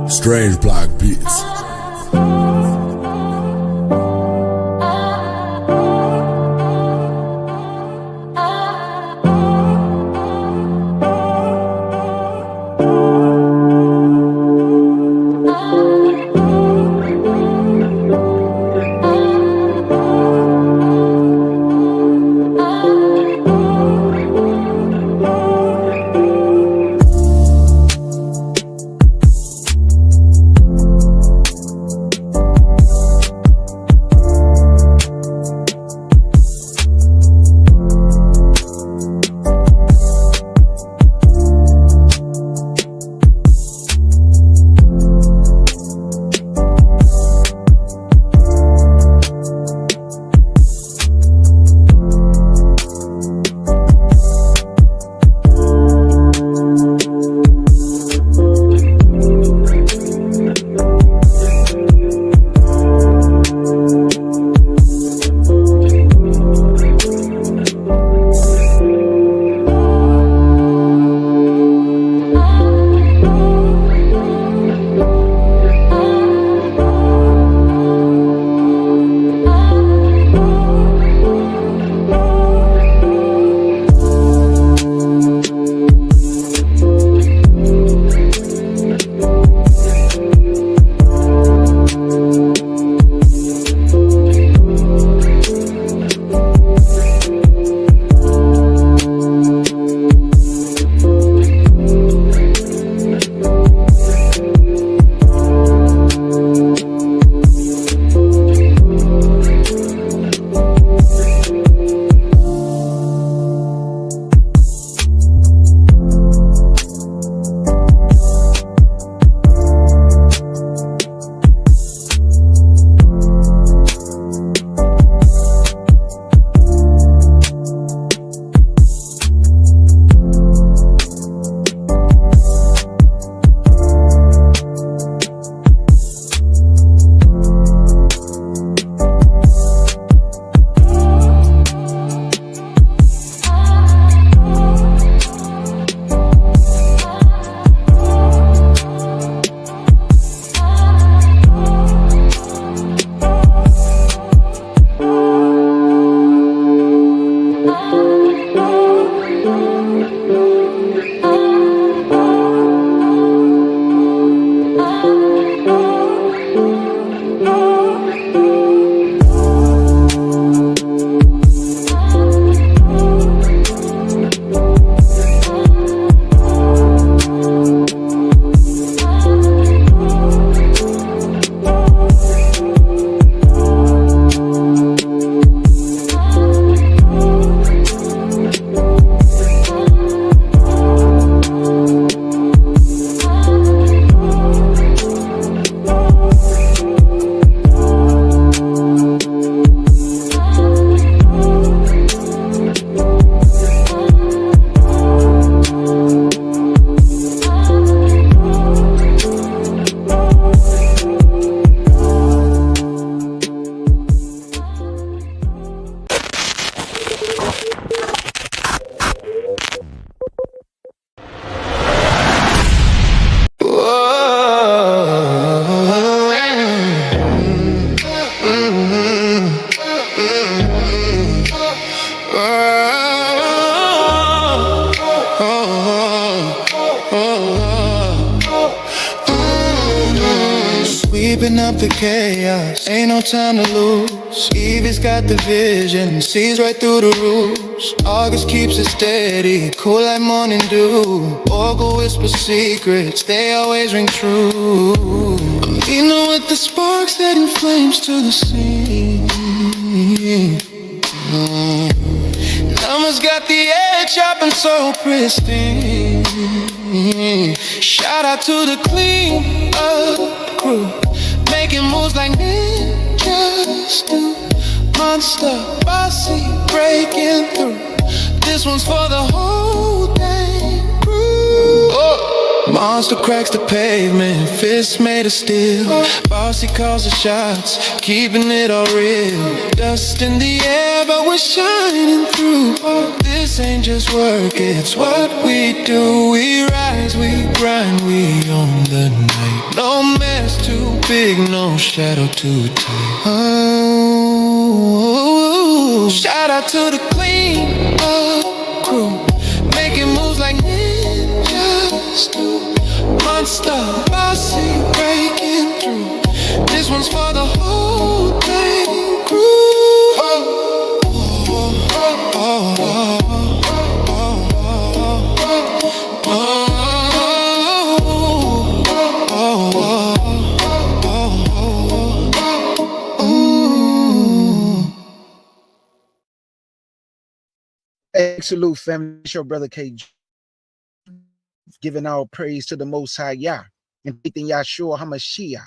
Strange Black Beats. Sweeping up the chaos, ain't no time to lose. Evie's got the vision, sees right through the roofs. August keeps it steady, cool like morning dew. Oracle whispers secrets, they always ring true. I'm leaning with the sparks setting flames to the sea. Numbers got the edge chopping so pristine. Shout out to the clean up crew, making moves like ninjas do. Monster, bossy, breaking through. This one's for the whole dang crew. Monster cracks the pavement, fists made of steel. Bossy calls the shots, keeping it all real. Dust in the air, but we're shining through. This ain't just work, it's what we do. We rise, we grind, we own the night. No mess too big, no shadow too tight. Oh, shout out to the queen of crew, making moves like ninjas do. Monster, bossy, breaking through. This one's for the whole thing crew. Hey, salute, family. It's your brother KG, giving all praise to the Most High Yah, and faith Yahshua HaMashiach,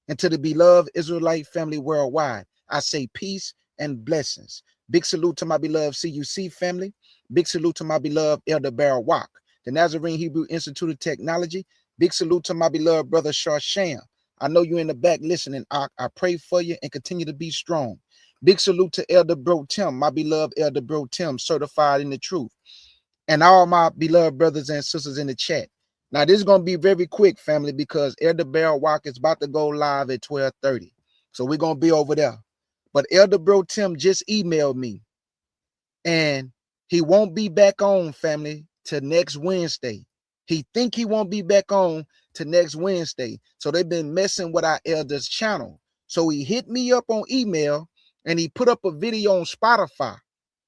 and to the beloved Israelite family worldwide. I say peace and blessings. Big salute to my beloved CUC family. Big salute to my beloved Elder Barawak, the Nazarene Hebrew Institute of Technology. Big salute to my beloved brother Sharsham. I know you're in the back listening, Ak. I pray for you and continue to be strong. Big salute to Elder Bro Tim, my beloved Elder Bro Tim, certified in the truth. And all my beloved brothers and sisters in the chat. Now, this is going to be very quick, family, because Elder Bear Walk is about to go live at 12:30. So we're going to be over there. But Elder Bro Tim just emailed me. And he won't be back on, family, till next Wednesday. He think he won't be back on to next Wednesday. So they've been messing with our Elder's channel. So he hit me up on email, and he put up a video on Spotify.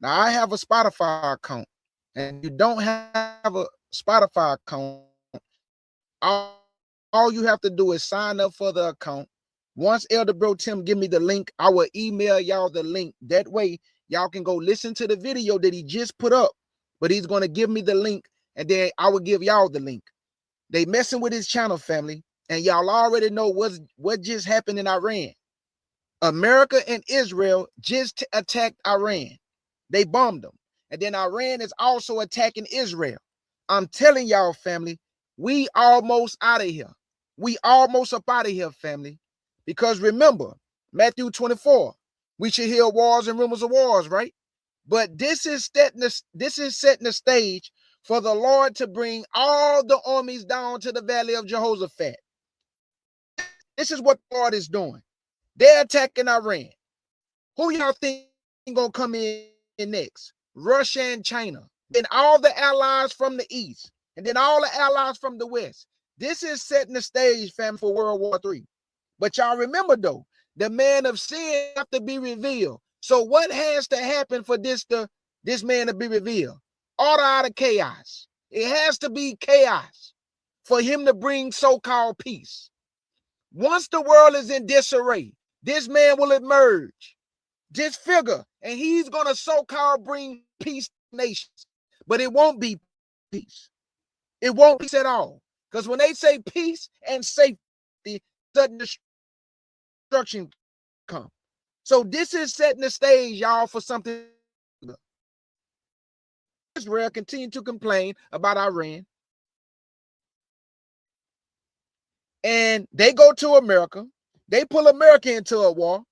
Now, I have a Spotify account. And you don't have a Spotify account, all you have to do is sign up for the account. Once Elder Bro Tim give me the link, I will email y'all the link. That way, y'all can go listen to the video that he just put up. But he's going to give me the link, and then I will give y'all the link. They messing with his channel, family. And y'all already know what just happened in Iran. America and Israel just attacked Iran. They bombed them. And then Iran is also attacking Israel. I'm telling y'all, family, we almost out of here. We almost up out of here, family. Because remember, Matthew 24, we should hear wars and rumors of wars, right? But this is setting the stage for the Lord to bring all the armies down to the valley of Jehoshaphat. This is what the Lord is doing. They're attacking Iran. Who y'all think gonna come in next? Russia and China, then all the allies from the east, and then all the allies from the west. This is setting the stage, fam, for World War III. But y'all remember, though, the man of sin have to be revealed. So what has to happen for this man to be revealed? Order out of chaos. It has to be chaos for him to bring so-called peace. Once the world is in disarray, this man will emerge, disfigure, and he's going to so-called bring peace to nations. But it won't be peace. It won't be peace at all. Because when they say peace and safety, sudden destruction come. So this is setting the stage, y'all, for something. Israel continue to complain about Iran. And they go to America. They pull America into a war.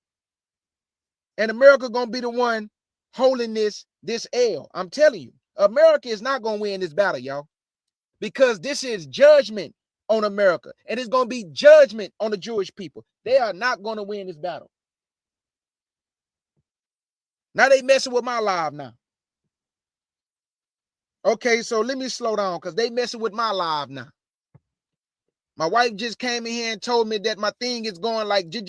And America going to be the one holding this L. I'm telling you, America is not going to win this battle, y'all. Because this is judgment on America. And it's going to be judgment on the Jewish people. They are not going to win this battle. Now they messing with my live now. Okay, so let me slow down because they messing with my live now. My wife just came in here and told me that my thing is going like j.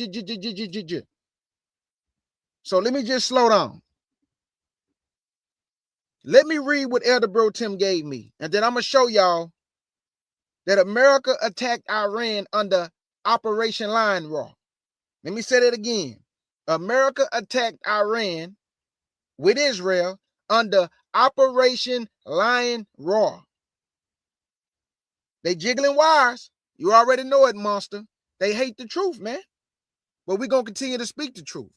So let me just slow down. Let me read what Elder Bro Tim gave me. And then I'm going to show y'all that America attacked Iran under Operation Lion Roar. Let me say that again. America attacked Iran with Israel under Operation Lion Roar. They jiggling wires. You already know it, monster. They hate the truth, man. But we're going to continue to speak the truth.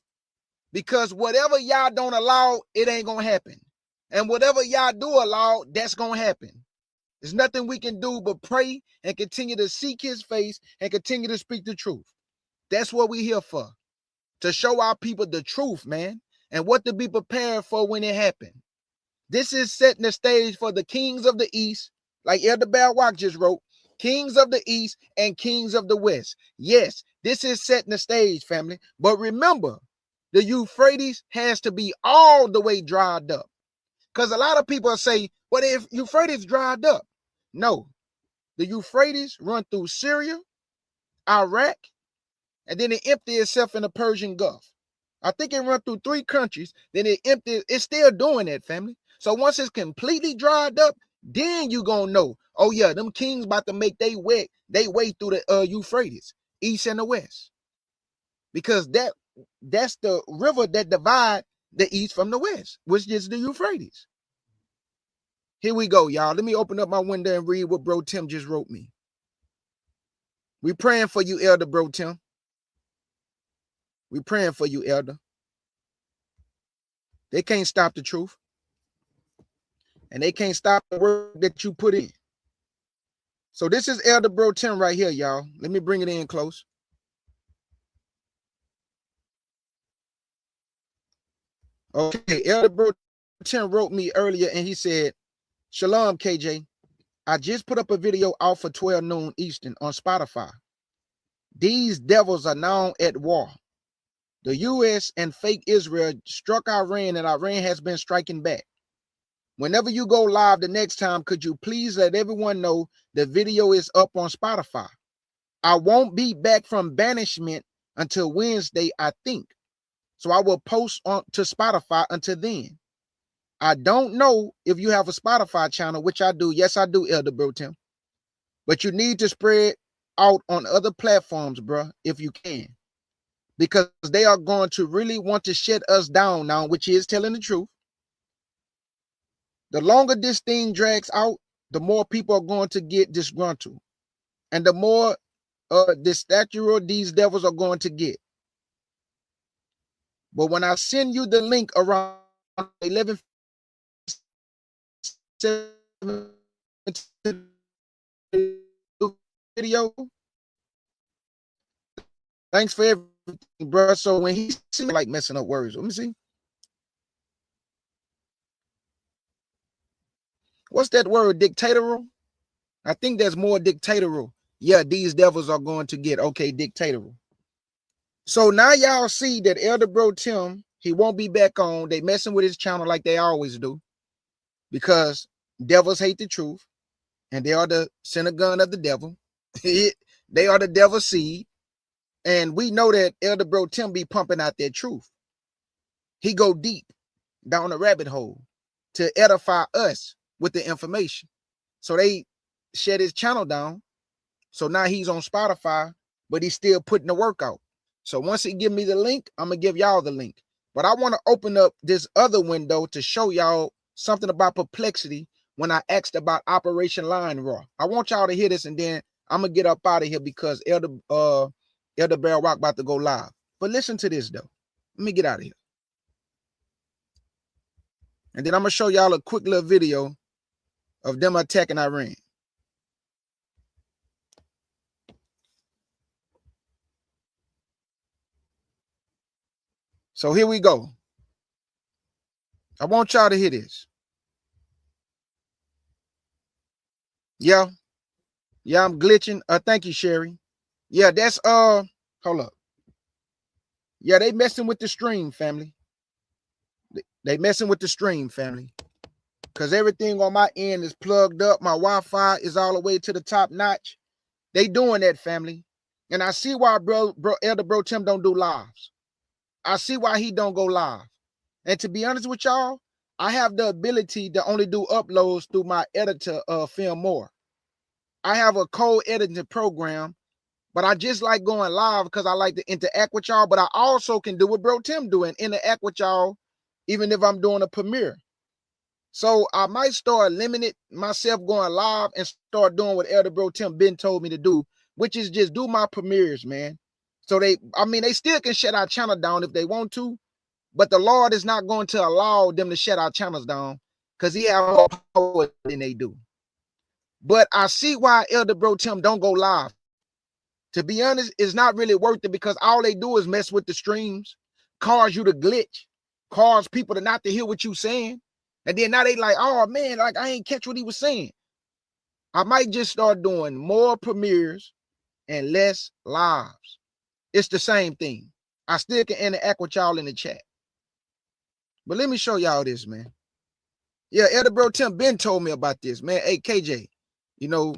Because whatever y'all don't allow, it ain't going to happen. And whatever y'all do allow, that's going to happen. There's nothing we can do but pray and continue to seek his face and continue to speak the truth. That's what we're here for. To show our people the truth, man, and what to be prepared for when it happens. This is setting the stage for the kings of the East, like Elder Balwak just wrote, kings of the East and kings of the West. Yes, this is setting the stage, family. But remember, the Euphrates has to be all the way dried up. Because a lot of people say, what if Euphrates dried up? No, the Euphrates run through Syria, Iraq, and then it empties itself in the Persian Gulf. I think it run through 3 countries, then it empties. It's still doing that, family. So once it's completely dried up, then you gonna know, oh yeah, them kings about to make they way through the Euphrates, east and the west. Because that's the river that divide the east from the west, which is the Euphrates. Here we go, y'all. Let me open up my window and read what Bro Tim just wrote me. We praying for you, Elder Bro Tim. We praying for you, Elder. They can't stop the truth. And they can't stop the work that you put in. So this is Elder Bro Tim right here, y'all. Let me bring it in close. Okay, Elder Bro Tim wrote me earlier and he said, Shalom, KJ. I just put up a video out for 12 noon Eastern on Spotify. These devils are now at war. The U.S. and fake Israel struck Iran and Iran has been striking back. Whenever you go live the next time, could you please let everyone know the video is up on Spotify? I won't be back from banishment until Wednesday, I think. So I will post on to Spotify until then. I don't know if you have a Spotify channel, which I do. Yes, I do, Elder Bro Tim. But you need to spread out on other platforms, bro, if you can. Because they are going to really want to shut us down now, which is telling the truth. The longer this thing drags out, the more people are going to get disgruntled. And the more dictatorial these devils are going to get. But when I send you the link around 11 video, thanks for everything, bro. So when he see me like messing up words, let me see. What's that word? Dictatorial? I think there's more dictatorial. Yeah, these devils are going to get okay, dictatorial. So now y'all see that Elder Bro Tim, he won't be back on. They messing with his channel like they always do. Because devils hate the truth. And they are the synagogue of the devil. They are the devil's seed. And we know that Elder Bro Tim be pumping out that truth. He go deep down the rabbit hole to edify us with the information. So they shut his channel down. So now he's on Spotify, but he's still putting the work out. So once he give me the link, I'm going to give y'all the link. But I want to open up this other window to show y'all something about perplexity when I asked about Operation Lion Roar. I want y'all to hear this, and then I'm going to get up out of here because Elder Bear Rock about to go live. But listen to this, though. Let me get out of here. And then I'm going to show y'all a quick little video of them attacking Iran. So here we go. I want y'all to hear this. Yeah. Yeah, I'm glitching. Thank you, Sherry. Yeah, that's hold up. Yeah, they messing with the stream, family. They messing with the stream, family. Because everything on my end is plugged up. My Wi-Fi is all the way to the top notch. They doing that, family. And I see why Elder Bro Tim don't do lives. I see why he don't go live. And to be honest with y'all, I have the ability to only do uploads through my editor, Film More. I have a co-editing program, but I just like going live because I like to interact with y'all. But I also can do what Bro Tim do and interact with y'all, even if I'm doing a premiere. So I might start limiting myself going live and start doing what Elder Bro Tim Ben told me to do, which is just do my premieres, man. So they still can shut our channel down if they want to, but the Lord is not going to allow them to shut our channels down because he has more power than they do. But I see why Elder Bro Tim don't go live. To be honest, it's not really worth it because all they do is mess with the streams, cause you to glitch, cause people to not to hear what you saying. And then now they like, oh man, like I ain't catch what he was saying. I might just start doing more premieres and less lives. It's the same thing. I still can interact with y'all in the chat. But let me show y'all this, man. Yeah, Elder Bro Tim Ben told me about this, man. Hey, KJ, you know,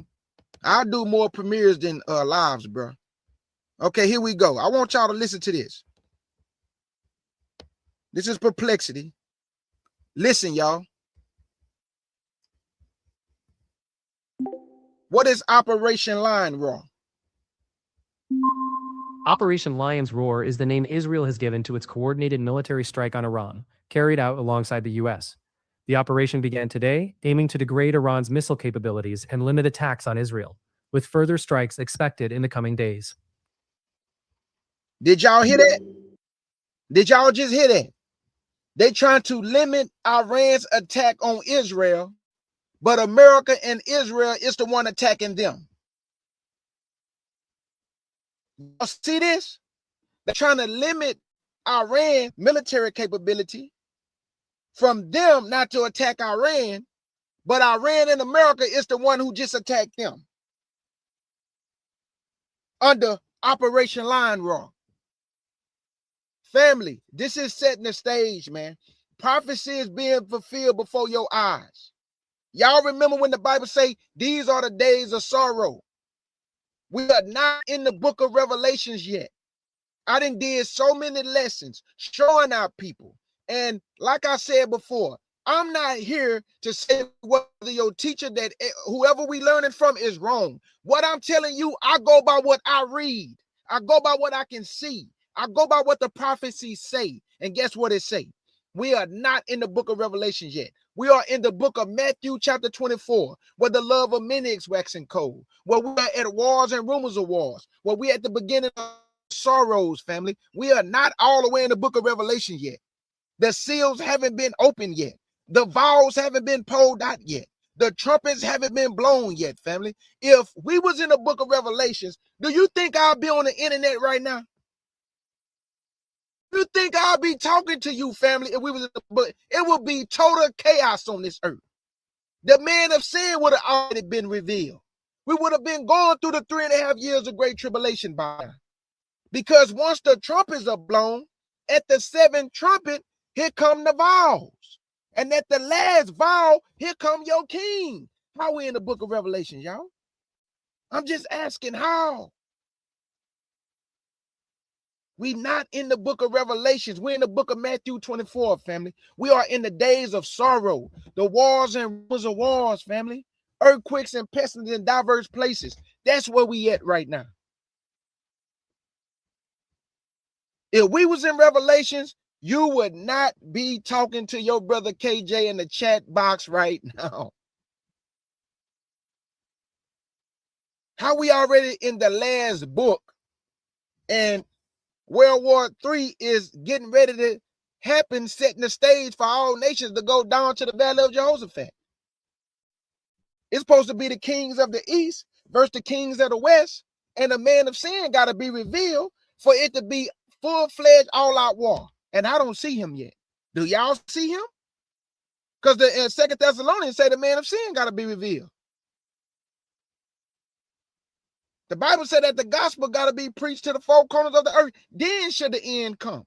I do more premieres than lives, bro. Okay, here we go. I want y'all to listen to this. This is Perplexity. Listen, y'all. What is Operation Lion Roar? Operation Lion's Roar is the name Israel has given to its coordinated military strike on Iran, carried out alongside the U.S. The operation began today, aiming to degrade Iran's missile capabilities and limit attacks on Israel, with further strikes expected in the coming days. Did y'all hear that? Did y'all just hear that? They trying to limit Iran's attack on Israel, but America and Israel is the one attacking them. Y'all see this? They're trying to limit Iran military capability from them not to attack Iran, but Iran and America is the one who just attacked them under Operation Lion Roar. Family, this is setting the stage, man. Prophecy is being fulfilled before your eyes. Y'all remember when the Bible say these are the days of sorrow. We are not in the book of Revelations yet. I done did so many lessons showing our people. And like I said before, I'm not here to say whether your teacher that whoever we learning from is wrong. What I'm telling you, I go by what I read. I go by what I can see. I go by what the prophecies say. And guess what it say? We are not in the book of Revelations yet. We are in the book of Matthew chapter 24, where the love of many is waxing cold, where we are at wars and rumors of wars, where we at the beginning of sorrows, family. We are not all the way in the book of Revelation yet. The seals haven't been opened yet. The vials haven't been pulled out yet. The trumpets haven't been blown yet, family. If we was in the book of Revelations, do you think I'll be on the internet right now? You think I'll be talking to you, family, if we was in the book? It would be total chaos on this earth. The man of sin would have already been revealed. We would have been going through the 3.5 years of great tribulation by now. Because once the trumpets are blown, at the 7th trumpet, here come the vials. And at the last vial, here come your king. How we in the book of Revelation, y'all? I'm just asking how. We not in the book of Revelations. We're in the book of Matthew 24, family. We are in the days of sorrow, the wars and rumors of wars, family. Earthquakes and pestilence in diverse places. That's where we at right now. If we was in Revelations, you would not be talking to your brother KJ in the chat box right now. How we already in the last book and World War III is getting ready to happen, setting the stage for all nations to go down to the Valley of Jehoshaphat. It's supposed to be the kings of the East versus the kings of the West, and the man of sin got to be revealed for it to be full-fledged all-out war. And I don't see him yet. Do y'all see him? Because the 2 Thessalonians say the man of sin got to be revealed. The Bible said that the gospel got to be preached to the four corners of the earth. Then should the end come.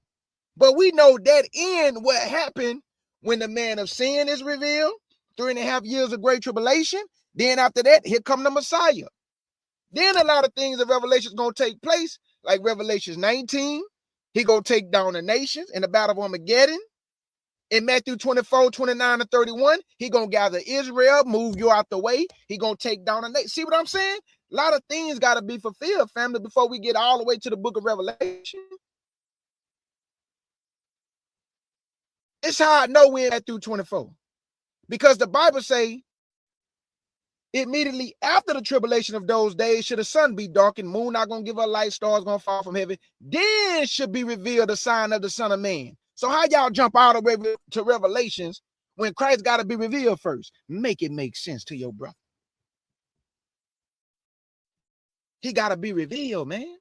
But we know that end what happened when the man of sin is revealed, 3.5 years of great tribulation. Then after that, here come the Messiah. Then a lot of things in Revelation is going to take place, like Revelation 19. He going to take down the nations in the battle of Armageddon. In Matthew 24, 29 and 31, he going to gather Israel, move you out the way. He going to take down the nation. See what I'm saying? A lot of things got to be fulfilled, family, before we get all the way to the book of Revelation. It's how I know we're in Matthew 24. Because the Bible say, immediately after the tribulation of those days, should the sun be darkened, moon not going to give her light, stars going to fall from heaven, then should be revealed the sign of the Son of Man. So how y'all jump all the way to Revelations when Christ got to be revealed first? Make it make sense to your brother. He got to be revealed, man.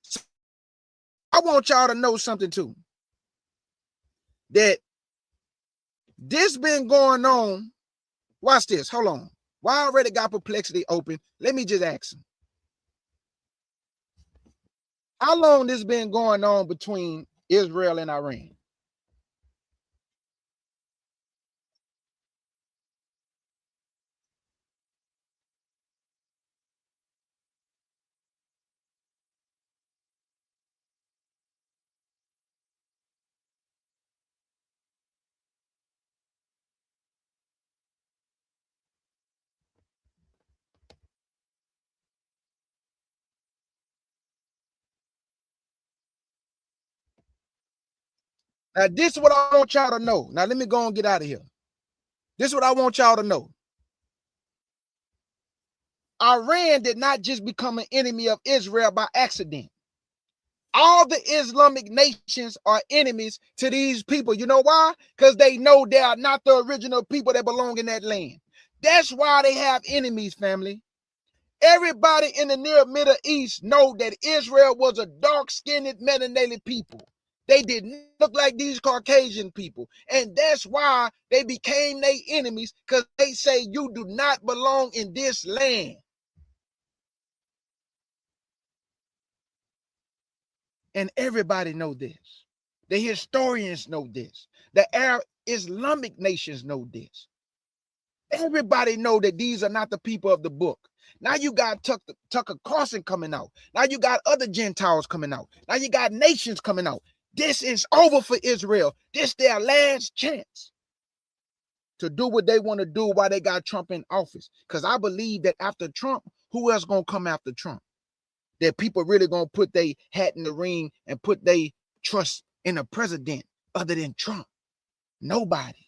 So I want y'all to know something too. That this been going on. Watch this. Hold on. Well, I already got Perplexity open. Let me just ask him. How long this been going on between Israel and Iran? Now, this is what I want y'all to know. Now, let me go and get out of here. This is what I want y'all to know. Iran did not just become an enemy of Israel by accident. All the Islamic nations are enemies to these people. You know why? Because they know they are not the original people that belong in that land. That's why they have enemies, family. Everybody in the near Middle East know that Israel was a dark-skinned, melanated people. They didn't look like these Caucasian people. And that's why they became their enemies, because they say you do not belong in this land. And everybody know this. The historians know this. The Arab Islamic nations know this. Everybody know that these are not the people of the book. Now you got Tucker Carlson coming out. Now you got other Gentiles coming out. Now you got nations coming out. This is over for Israel. This their last chance to do what they want to do while they got Trump in office. Because I believe that after Trump, who else gonna come after Trump? That people really gonna put their hat in the ring and put their trust in a president other than Trump? Nobody.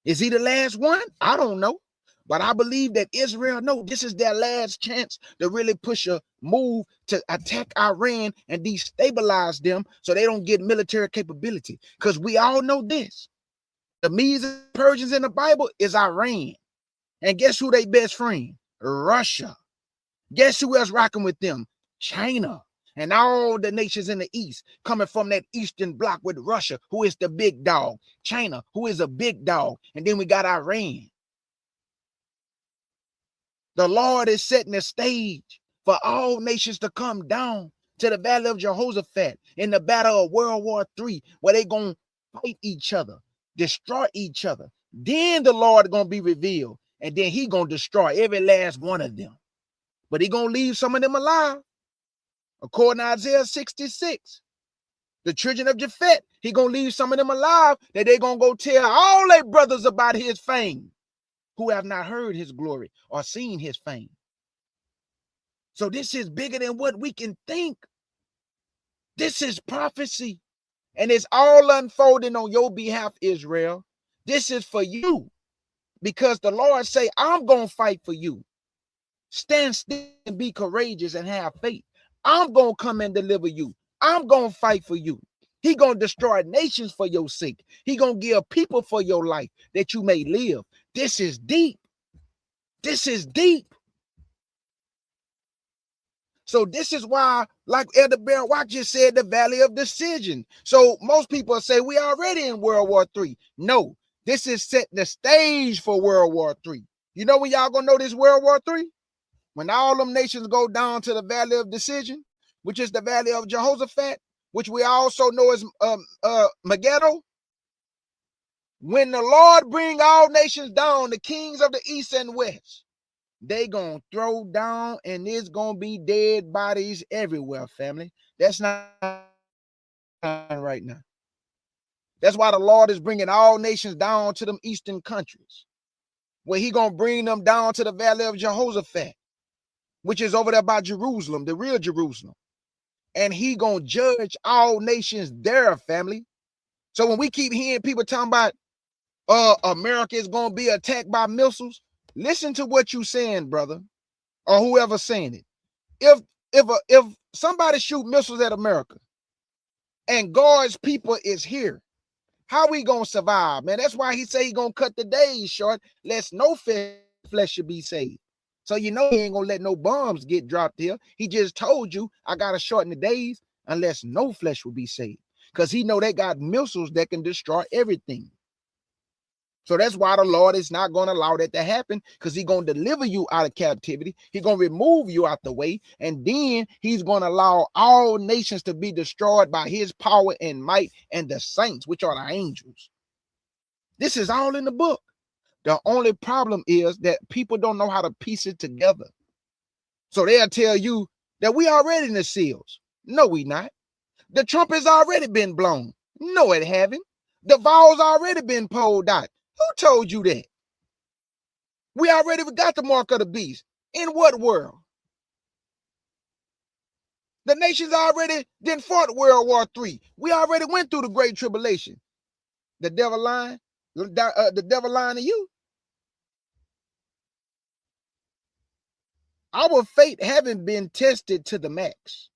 Is he the last one? I don't know. But I believe that Israel, no, this is their last chance to really push a move to attack Iran and destabilize them so they don't get military capability. Because we all know this. The Medes and Persians in the Bible is Iran. And guess who they best friend? Russia. Guess who else rocking with them? China. And all the nations in the East coming from that Eastern bloc with Russia, who is the big dog. China, who is a big dog. And then we got Iran. The Lord is setting the stage for all nations to come down to the valley of Jehoshaphat in the battle of World War III, where they're going to fight each other, destroy each other. Then the Lord going to be revealed, and then he going to destroy every last one of them. But he going to leave some of them alive. According to Isaiah 66, the children of Japhet, he going to leave some of them alive that they're going to go tell all their brothers about his fame, who have not heard his glory or seen his fame. So this is bigger than what we can think. This is prophecy. And it's all unfolding on your behalf, Israel. This is for you. Because the Lord say, I'm going to fight for you. Stand still and be courageous and have faith. I'm going to come and deliver you. I'm going to fight for you. He going to destroy nations for your sake. He going to give people for your life that you may live. This is deep. This is deep. So this is why, like Elder Baron Watt just said, the valley of decision. So most people say we already in World War III. No, this is setting the stage for World War III. You know when y'all gonna know this World War III? When all them nations go down to the valley of decision, which is the valley of Jehoshaphat, which we also know as Megiddo. When the Lord bring all nations down, the kings of the east and west, they gonna throw down, and there's gonna be dead bodies everywhere, family. That's not right now. That's why the Lord is bringing all nations down to them eastern countries, where he gonna bring them down to the valley of Jehoshaphat, which is over there by Jerusalem, the real Jerusalem. And he gonna judge all nations there, family. So when we keep hearing people talking about America is gonna be attacked by missiles, listen to what you saying, brother, or whoever saying it. If somebody shoot missiles at America and God's people is here, how we gonna survive, man? That's why he say he gonna cut the days short, lest no flesh should be saved. So you know he ain't gonna let no bombs get dropped here. He just told you I gotta shorten the days unless no flesh will be saved. Because he know they got missiles that can destroy everything. So that's why the Lord is not going to allow that to happen, because he's going to deliver you out of captivity. He's going to remove you out the way. And then he's going to allow all nations to be destroyed by his power and might and the saints, which are the angels. This is all in the book. The only problem is that people don't know how to piece it together. So they'll tell you that we already in the seals. No, we not. The trumpet's already been blown. No, it haven't. The vows already been pulled out. Who told you that? We already got the mark of the beast. In what world? The nations already then fought World War III. We already went through the Great Tribulation. The devil lying? The devil lying to you? Our faith haven't been tested to the max.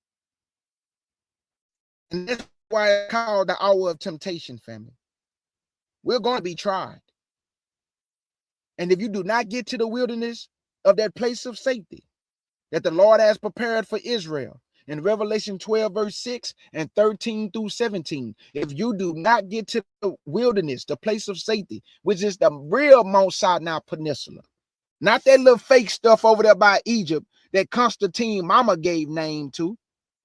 And that's why it's called the hour of temptation, family. We're going to be tried. And if you do not get to the wilderness of that place of safety that the Lord has prepared for Israel in Revelation 12, verse 6 and 13 through 17, if you do not get to the wilderness, the place of safety, which is the real Mount Sinai Peninsula, not that little fake stuff over there by Egypt that Constantine mama gave name to.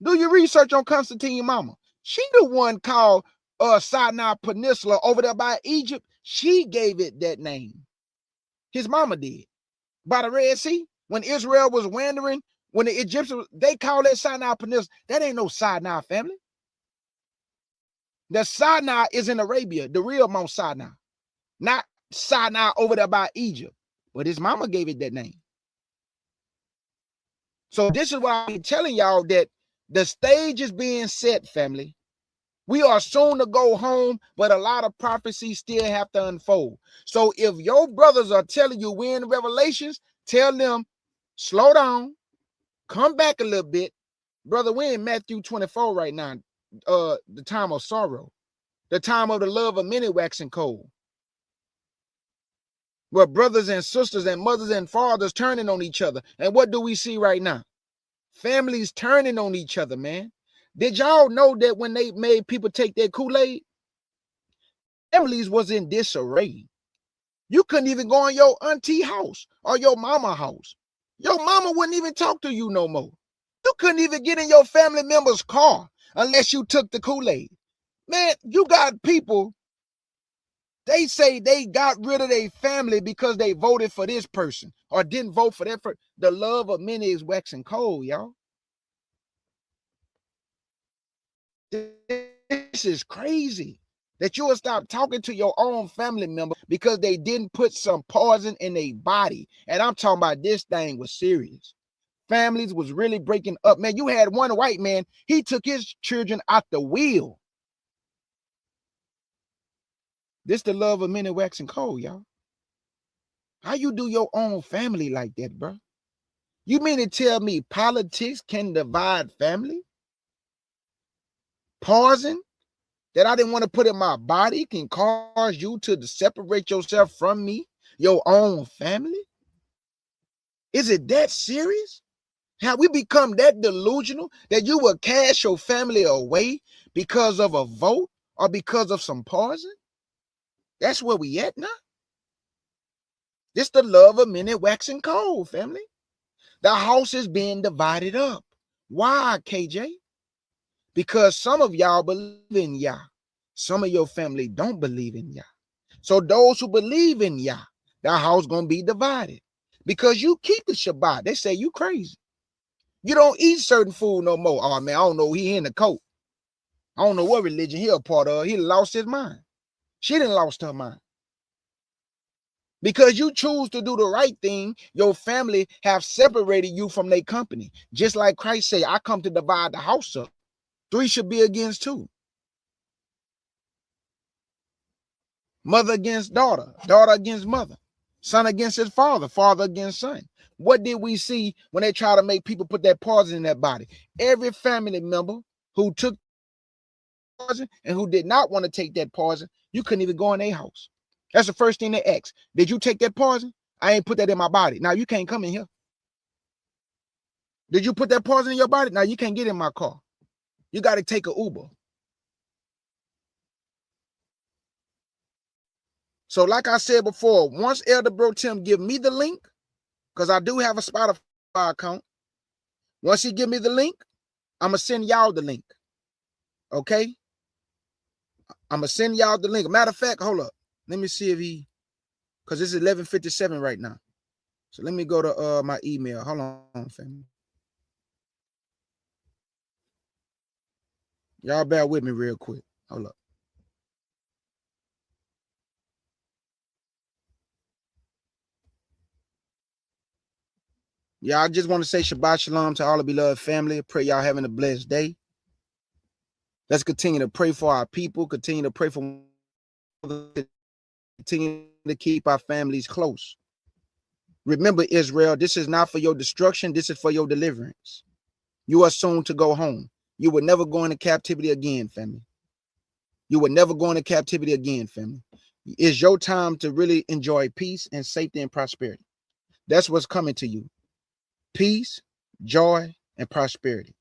Do your research on Constantine mama. She the one called Sinai Peninsula over there by Egypt. She gave it that name. His mama did. By the Red Sea, when Israel was wandering, when the Egyptians, they call that Sinai Peninsula. That ain't no Sinai, family. The Sinai is in Arabia, the real Mount Sinai. Not Sinai over there by Egypt. But his mama gave it that name. So this is why I'm telling y'all that the stage is being set, family. We are soon to go home, but a lot of prophecies still have to unfold. So if your brothers are telling you we're in Revelations, tell them, slow down, come back a little bit. Brother, we're in Matthew 24 right now, the time of sorrow, the time of the love of many waxing cold, where brothers and sisters and mothers and fathers turning on each other. And what do we see right now? Families turning on each other, man. Did y'all know that when they made people take their Kool-Aid, families was in disarray? You couldn't even go in your auntie house or your mama house. Your mama wouldn't even talk to you no more. You couldn't even get in your family member's car unless you took the Kool-Aid. Man, you got people, they say they got rid of their family because they voted for this person or didn't vote for that person. The love of many is waxing cold, y'all. This is crazy that you will stop talking to your own family member because they didn't put some poison in their body. And I'm talking about this thing was serious. Families was really breaking up. Man, you had one white man, he took his children out the wheel. This the love of many waxing cold, y'all. How you do your own family like that, bro? You mean to tell me politics can divide family? Poison that I didn't want to put in my body can cause you to separate yourself from me, your own family? Is it that serious? Have we become that delusional that you will cast your family away because of a vote or because of some poison? That's where we at now. This the love of many waxing cold, family. The house is being divided up. Why, KJ? Because some of y'all believe in Yah. Some of your family don't believe in Yah. So those who believe in Yah, the house gonna be divided. Because you keep the Shabbat. They say you crazy. You don't eat certain food no more. Oh man, I don't know. He in the coat. I don't know what religion he a part of. He lost his mind. She didn't lost her mind. Because you choose to do the right thing, your family have separated you from their company. Just like Christ said, I come to divide the house up. 3 should be against 2. Mother against daughter, daughter against mother, son against his father, father against son. What did we see when they try to make people put that poison in their body? Every family member who took poison and who did not want to take that poison, you couldn't even go in their house. That's the first thing they ask. Did you take that poison? I ain't put that in my body. Now you can't come in here. Did you put that poison in your body? Now you can't get in my car. You got to take an Uber. So like I said before, once Elder Bro Tim give me the link, because I do have a Spotify account. Once he give me the link, I'm going to send y'all the link. Okay? I'm going to send y'all the link. Matter of fact, hold up. Let me see if he, because it's 11:57 right now. So let me go to my email. Hold on, family. Y'all bear with me real quick. Hold up. Yeah, I just want to say Shabbat Shalom to all the beloved family. Pray y'all having a blessed day. Let's continue to pray for our people. Continue to pray for, continue to keep our families close. Remember, Israel, this is not for your destruction. This is for your deliverance. You are soon to go home. You will never go into captivity again, family. You will never go into captivity again, family. It's your time to really enjoy peace and safety and prosperity. That's what's coming to you. Peace, joy, and prosperity.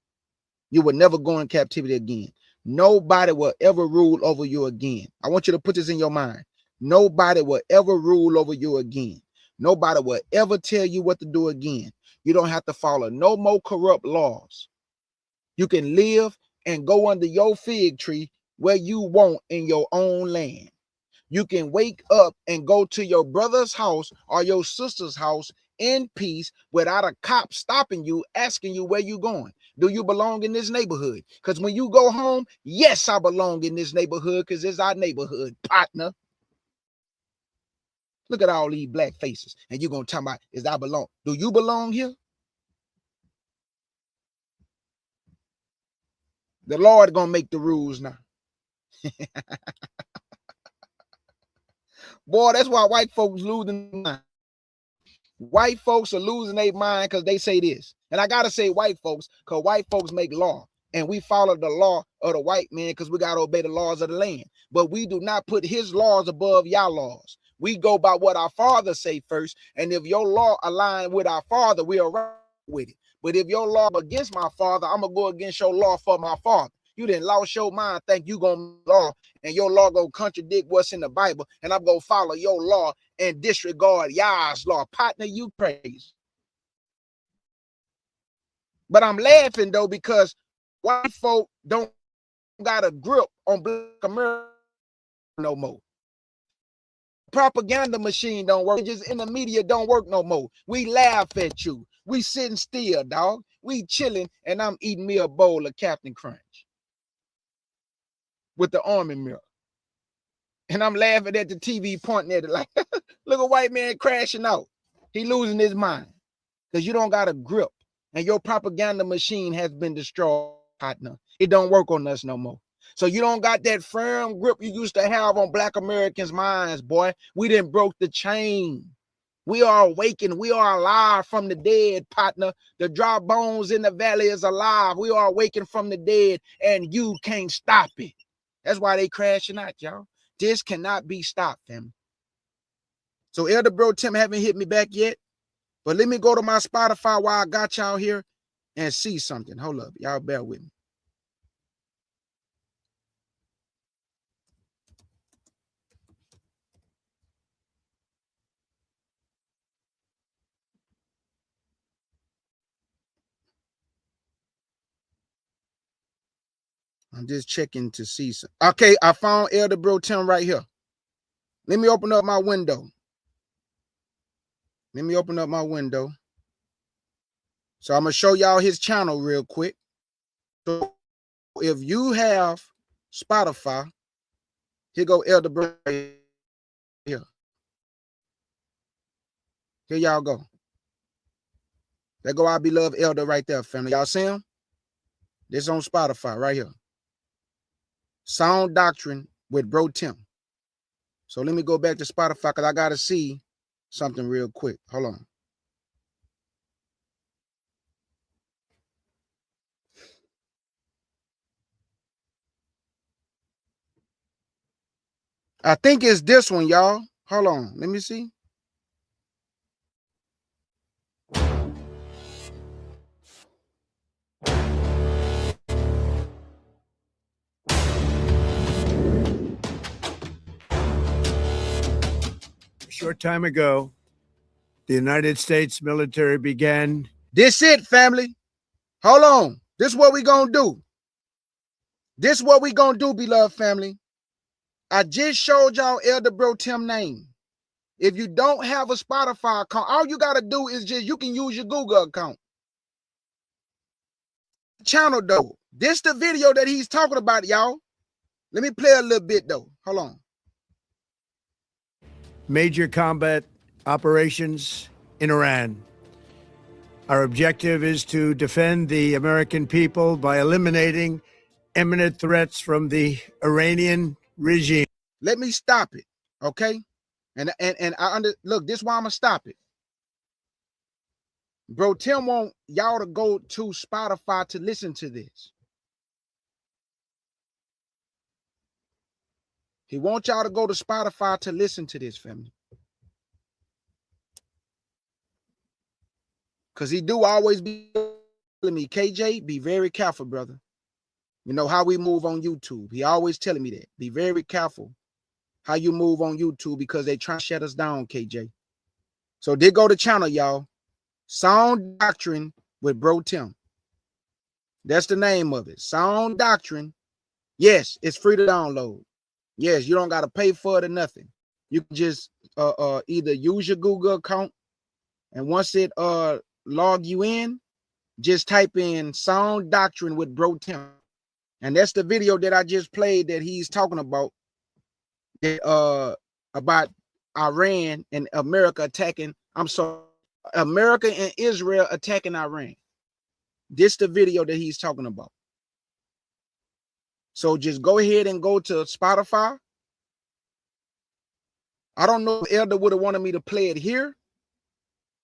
You will never go in captivity again. Nobody will ever rule over you again. I want you to put this in your mind. Nobody will ever rule over you again. Nobody will ever tell you what to do again. You don't have to follow no more corrupt laws. You can live and go under your fig tree where you want in your own land. You can wake up and go to your brother's house or your sister's house in peace without a cop stopping you, asking you where you going. Do you belong in this neighborhood? Because when you go home, yes, I belong in this neighborhood because it's our neighborhood, partner. Look at all these black faces. And you're going to talk about, is I belong? Do you belong here? The Lord going to make the rules now. Boy, that's why white folks losing their mind. White folks are losing their mind because they say this. And I got to say white folks because white folks make law. And we follow the law of the white man because we got to obey the laws of the land. But we do not put his laws above y'all laws. We go by what our father say first. And if your law align with our father, we are right with it. But if your law against my father, I'm going to go against your law for my father. You didn't lost your mind, think you going to law, and your law going to contradict what's in the Bible, and I'm going to follow your law and disregard Yah's law. Partner, you crazy. But I'm laughing, though, because white folk don't got a grip on black America no more. Propaganda machine don't work. Just in the media don't work no more. We laugh at you. We sitting still, dog. We chilling, and I'm eating me a bowl of Captain Crunch with the almond milk. And I'm laughing at the TV pointing at it like, look, a white man crashing out. He losing his mind because you don't got a grip. And your propaganda machine has been destroyed, partner. It don't work on us no more. So you don't got that firm grip you used to have on black Americans' minds, boy. We done broke the chain. We are awakened. We are alive from the dead, partner. The dry bones in the valley is alive. We are awakened from the dead, and you can't stop it. That's why they crashing out, y'all. This cannot be stopped, fam. So Elder Bro Tim haven't hit me back yet. But let me go to my Spotify while I got y'all here and see something. Hold up. Y'all bear with me. I'm just checking to see some. Okay, I found Elder Bro Tim right here. Let me open up my window. Let me open up my window. So I'm going to show y'all his channel real quick. So if you have Spotify, here go Elder Bro right here. Here y'all go. There go our beloved Elder right there, family. Y'all see him? This on Spotify right here. Sound Doctrine with Bro Tim. So let me go back to Spotify because I got to see something real quick. Hold on. I think it's this one, y'all. Hold on. Let me see. short time ago, the United States military began. This it, family. Hold on. This is what we gonna do. This is what we gonna do, beloved family. I just showed y'all Elder Bro Tim name. If you don't have a Spotify account, all you gotta do is just, you can use your Google account. Channel though. This the video that he's talking about, y'all. Let me play a little bit though. Hold on. Major combat operations in Iran. Our objective is to defend the American people by eliminating imminent threats from the Iranian regime. Let me stop it, okay? And look, this is why I'm gonna stop it. Bro, Tim want y'all to go to Spotify to listen to this. He wants y'all to go to Spotify to listen to this, family. Because he do always be telling me, KJ, be very careful, brother. You know how we move on YouTube. He always telling me that. Be very careful how you move on YouTube because they try to shut us down, KJ. So they go to channel, y'all. Sound Doctrine with Bro Tim. That's the name of it. Sound Doctrine. Yes, it's free to download. Yes, you don't got to pay for it or nothing. You can just either use your Google account, and once it log you in, just type in Sound Doctrine with Bro Tim. And that's the video that I just played that he's talking about Iran and America attacking. America and Israel attacking Iran. This the video that he's talking about. So just go ahead and go to Spotify. I don't know if Elder would have wanted me to play it here,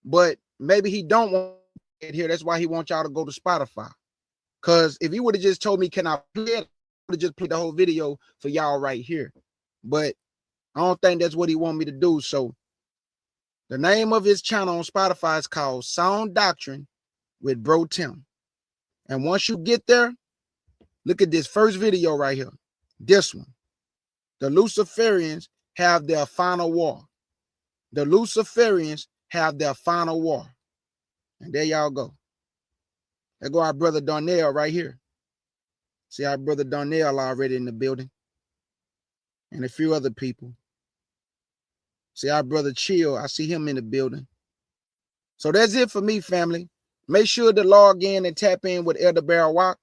but maybe he don't want it here. That's why he wants y'all to go to Spotify. Because if he would have just told me, can I play it, I would have just played the whole video for y'all right here. But I don't think that's what he want me to do. So the name of his channel on Spotify is called Sound Doctrine with Bro Tim. And once you get there, look at this first video right here. This one. The Luciferians have their final war. The Luciferians have their final war. And there y'all go. There go our brother Darnell right here. See our brother Darnell already in the building. And a few other people. See our brother Chill. I see him in the building. So that's it for me, family. Make sure to log in and tap in with Elder Barawak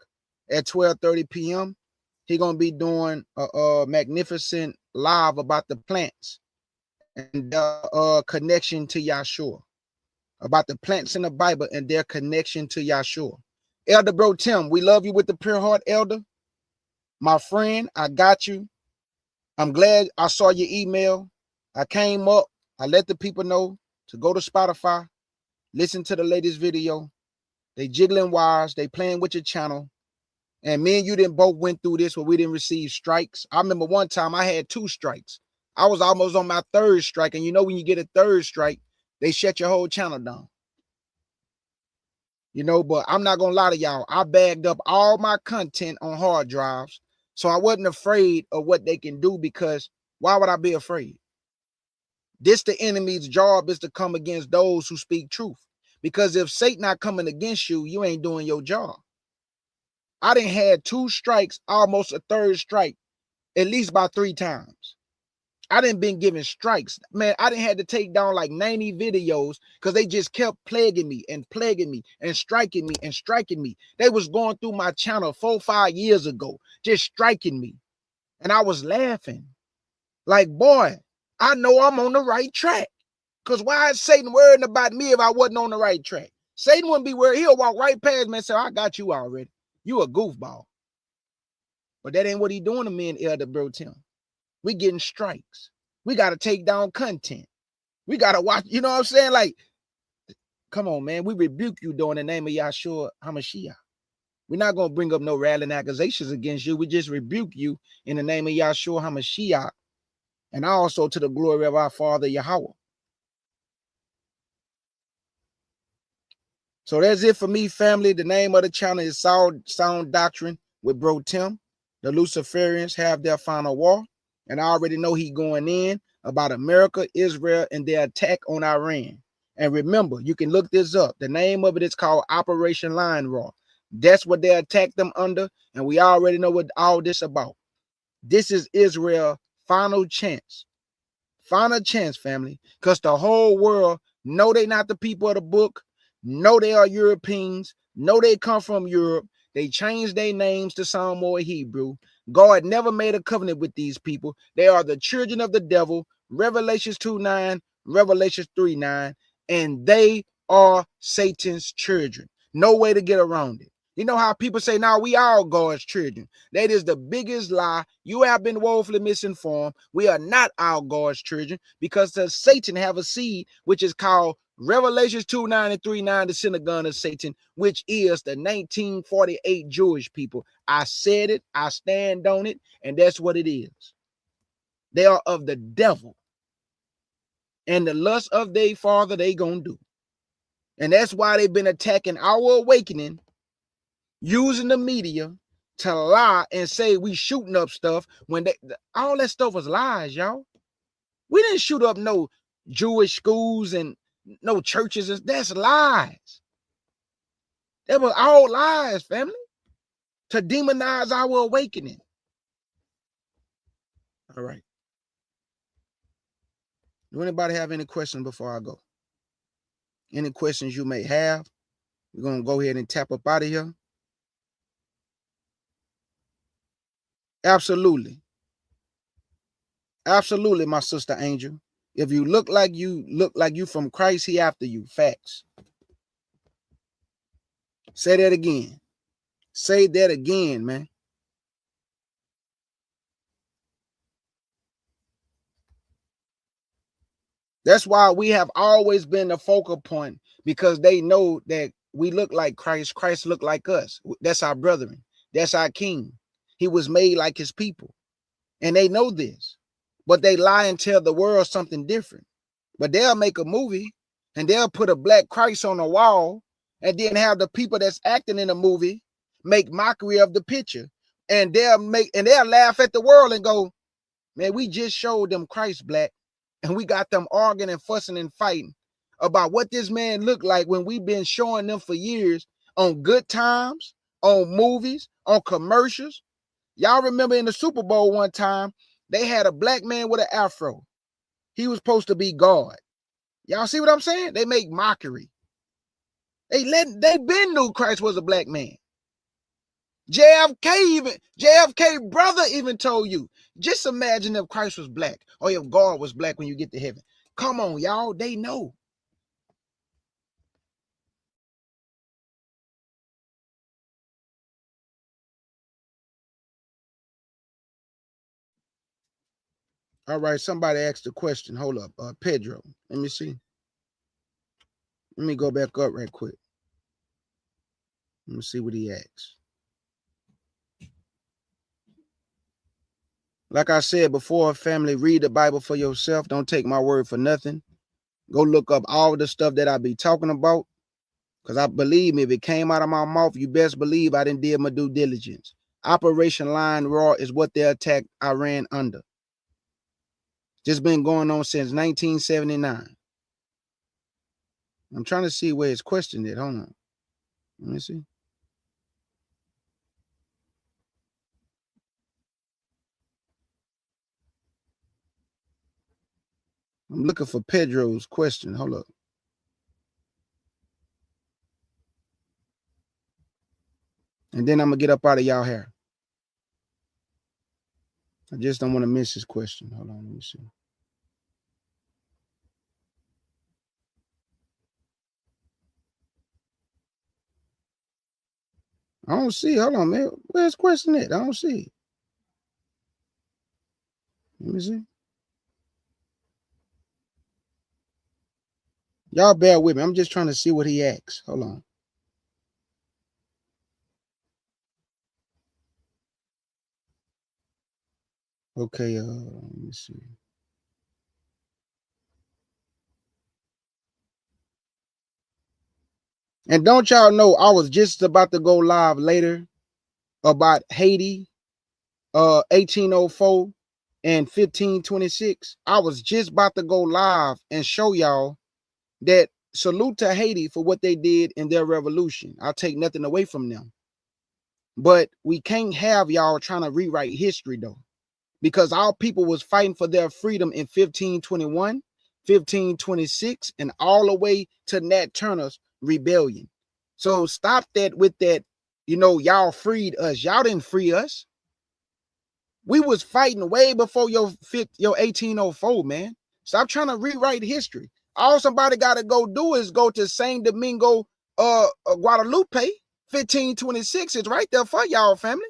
at 12:30 p.m. He's going to be doing a magnificent live about the plants and connection to Yahshua. About the plants in the Bible and their connection to Yahshua. Elder Bro Tim, we love you with the pure heart, Elder. My friend, I got you. I'm glad I saw your email. I came up. I let the people know to go to Spotify, listen to the latest video. They jiggling wires. They playing with your channel. And me and you didn't both went through this where we didn't receive strikes. I remember one time I had 2 strikes. I was almost on my 3rd strike. And you know when you get a 3rd strike, they shut your whole channel down. You know, but I'm not going to lie to y'all. I bagged up all my content on hard drives. So I wasn't afraid of what they can do because why would I be afraid? This the enemy's job is to come against those who speak truth. Because if Satan not coming against you, you ain't doing your job. I done had 2 strikes, almost a 3rd strike, at least by 3 times. I done been given strikes. Man, I done had to take down like 90 videos because they just kept plaguing me and striking me and striking me. They was going through my channel 4 or 5 years ago, just striking me. And I was laughing. Like, boy, I know I'm on the right track. Because why is Satan worrying about me if I wasn't on the right track? Satan wouldn't be worried. He'll walk right past me and say, I got you already. You a goofball. But that ain't what he doing to me and Elder Bro Tim. We getting strikes. We got to take down content. We got to watch, you know what I'm saying? Like, come on, man. We rebuke you during the name of Yahshua HaMashiach. We're not going to bring up no rallying accusations against you. We just rebuke you in the name of Yahshua HaMashiach and also to the glory of our Father Yahweh. So that's it for me, family. The name of the channel is Sound Doctrine with Bro Tim. The Luciferians have their final war. And I already know he going in. about America, Israel, and their attack on Iran. And remember, you can look this up. The name of it is called Operation Lion Roar. That's what they attacked them under, and we already know what all this about. This is Israel's final chance. Final chance, family, because the whole world know they not the people of the book, know they are Europeans, know they come from Europe. They changed their names to sound more Hebrew. God never made a covenant with these people. They are the children of the devil. Revelations 2:9, Revelations 3:9, and they are Satan's children. No way to get around it. You know how people say, now we are God's children. That is the biggest lie. You have been woefully misinformed. We are not our God's children, because the Satan have a seed, which is called Revelations 2:9 and 3:9, the synagogue of Satan, which is the 1948 Jewish people. I said it, I stand on it, and that's what it is. They are of the devil. And the lust of their father they gonna do. And that's why they've been attacking our awakening, using the media to lie and say we shooting up stuff when all that stuff was lies, y'all. We didn't shoot up no Jewish schools and no churches. That's lies. That was all lies, family, to demonize our awakening. All right. Do anybody have any questions before I go? Any questions you may have? We're going to go ahead and tap up out of here. Absolutely. Absolutely, my sister Angel. If you look like you from Christ, he after you. Facts. Say that again. Say that again, man. That's why we have always been the focal point, because they know that we look like Christ. Christ look like us. That's our brethren. That's our king. He was made like his people. And they know this. But they lie and tell the world something different. But they'll make a movie and they'll put a black Christ on a wall and then have the people that's acting in the movie make mockery of the picture. And they'll laugh at the world and go, man, we just showed them Christ black. And we got them arguing and fussing and fighting about what this man looked like when we've been showing them for years on Good Times, on movies, on commercials. Y'all remember in the Super Bowl one time, they had a black man with an afro. He was supposed to be God. Y'all see what I'm saying? They make mockery. They been knew Christ was a black man. JFK brother even told you, just imagine if Christ was black, or if God was black when you get to heaven. Come on, y'all, they know. All right, somebody asked a question. Hold up, Pedro. Let me see. Let me go back up right quick. Let me see what he asked. Like I said before, family, read the Bible for yourself. Don't take my word for nothing. Go look up all the stuff that I be talking about. Because I believe me, if it came out of my mouth, you best believe I didn't did my due diligence. Operation Lion Roar is what they attacked Iran under. Just been going on since 1979. I'm trying to see where his question is. Hold on. Let me see. I'm looking for Pedro's question. Hold up. And then I'm going to get up out of y'all hair. I just don't want to miss his question. Hold on. Let me see. I don't see. Hold on, man. Where's the question at? I don't see it. Let me see. Y'all bear with me. I'm just trying to see what he asks. Hold on. Okay, let me see. And don't y'all know, I was just about to go live later about Haiti, 1804. in 1526. I was just about to go live and show y'all that salute to Haiti for what they did in their revolution. I'll take nothing away from them. But we can't have y'all trying to rewrite history though, because our people was fighting for their freedom in 1521, 1526, and all the way to Nat Turner's rebellion. So stop that with that, you know, y'all freed us. Y'all didn't free us. We was fighting way before your 1804, man. Stop trying to rewrite history. All somebody got to go do is go to Saint Domingo, Guadalupe, 1526. It's right there for y'all, family.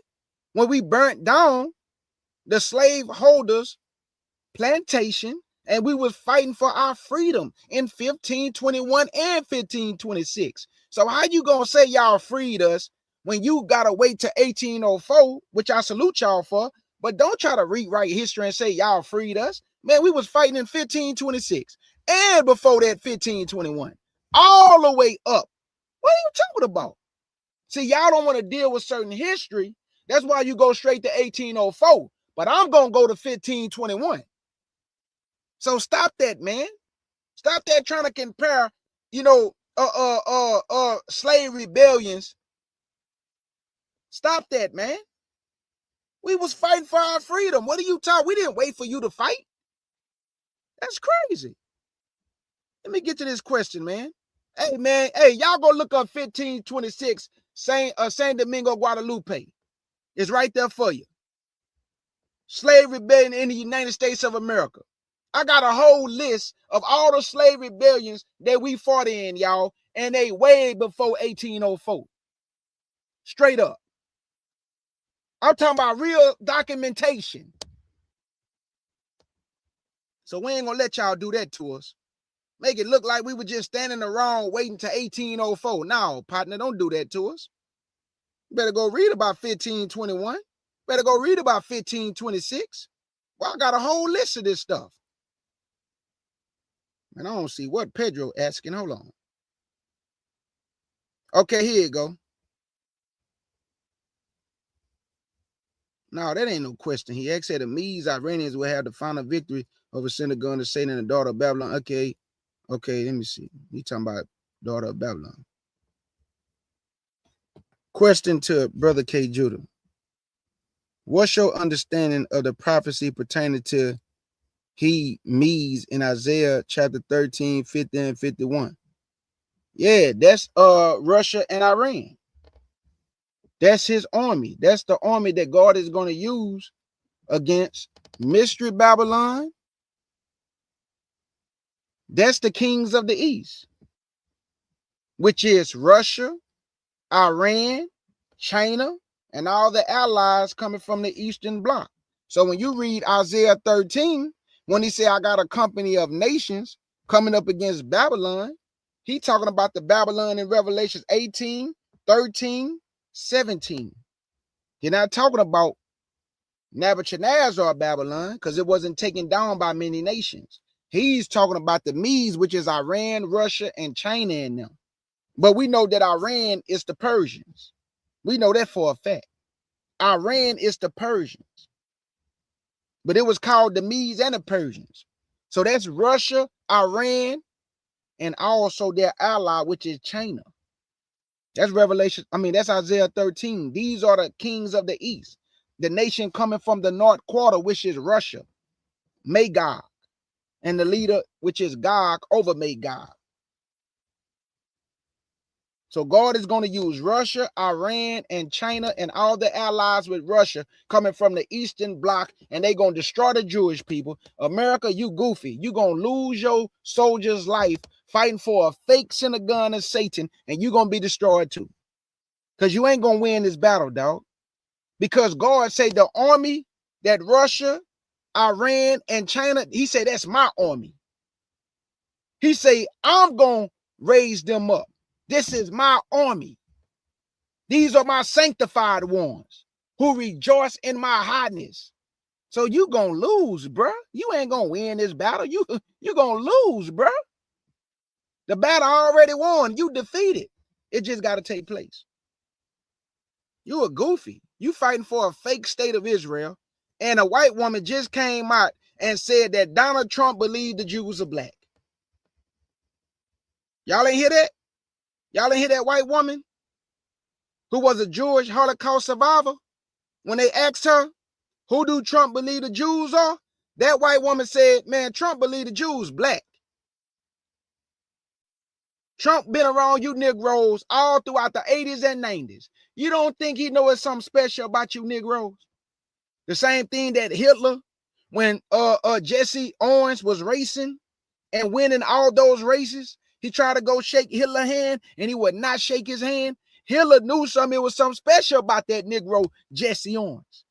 When we burnt down the slave holders' plantation, and we was fighting for our freedom in 1521 and 1526. So how you gonna say y'all freed us when you gotta wait to 1804, which I salute y'all for, but don't try to rewrite history and say y'all freed us. Man, we was fighting in 1526 and before that 1521, all the way up. What are you talking about? See, y'all don't want to deal with certain history. That's why you go straight to 1804. But I'm gonna go to 1521. So stop that, man. Stop that trying to compare, you know, slave rebellions. Stop that, man. We was fighting for our freedom. What are you talking? We didn't wait for you to fight. That's crazy. Let me get to this question, man. Hey, man. Hey, y'all go look up 1526 Saint Domingo, Guadalupe. It's right there for you. Slave rebellion in the United States of America. I got a whole list of all the slave rebellions that we fought in, y'all, and they way before 1804. Straight up. I'm talking about real documentation. So we ain't gonna let y'all do that to us. Make it look like we were just standing around waiting to 1804. No, partner, don't do that to us. You better go read about 1521. Better go read about 1526. Well, I got a whole list of this stuff. And I don't see what Pedro asking. Hold on. Okay, here you go. No, that ain't no question. He asked that the Medes Iranians will have the final victory over Senegal and Satan and the daughter of Babylon. Okay, let me see. He talking about daughter of Babylon. Question to Brother K. Judah. What's your understanding of the prophecy pertaining to Medes in Isaiah chapter 13, 50 and 51? Yeah, that's Russia and Iran. That's his army. That's the army that God is going to use against Mystery Babylon. That's the kings of the East, which is Russia, Iran, China, and all the allies coming from the Eastern Bloc. So when you read Isaiah 13, when he said, I got a company of nations coming up against Babylon, he talking about the Babylon in Revelations 18, 13, 17. You're not talking about Nebuchadnezzar Babylon, because it wasn't taken down by many nations. He's talking about the Medes, which is Iran, Russia, and China in them. But we know that Iran is the Persians. We know that for a fact. Iran is the Persians. But it was called the Medes and the Persians. So that's Russia, Iran, and also their ally, which is China. That's that's Isaiah 13. These are the kings of the East. The nation coming from the North Quarter, which is Russia, Magog, and the leader, which is Gog over Magog. So God is going to use Russia, Iran, and China, and all the allies with Russia coming from the Eastern Bloc, and they're going to destroy the Jewish people. America, you goofy. You're going to lose your soldier's life fighting for a fake synagogue of Satan, and you're going to be destroyed too. Because you ain't going to win this battle, dog. Because God said the army that Russia, Iran, and China, he said, that's my army. He said, I'm going to raise them up. This is my army. These are my sanctified ones who rejoice in my highness. So you gonna lose, bruh. You ain't gonna win this battle. You gonna lose, bruh. The battle already won. You defeated. It just got to take place. You a goofy. You fighting for a fake state of Israel, And a white woman just came out and said that Donald Trump believed the Jews are black. Y'all ain't hear that? Y'all ain't hear that white woman who was a Jewish Holocaust survivor? When they asked her, who do Trump believe the Jews are? That white woman said, man, Trump believe the Jews black. Trump been around you Negroes all throughout the 80s and 90s. You don't think he knows something special about you Negroes? The same thing that Hitler, when Jesse Owens was racing and winning all those races, he tried to go shake Hitler's hand and he would not shake his hand. Hitler knew something, it was something special about that Negro Jesse Owens.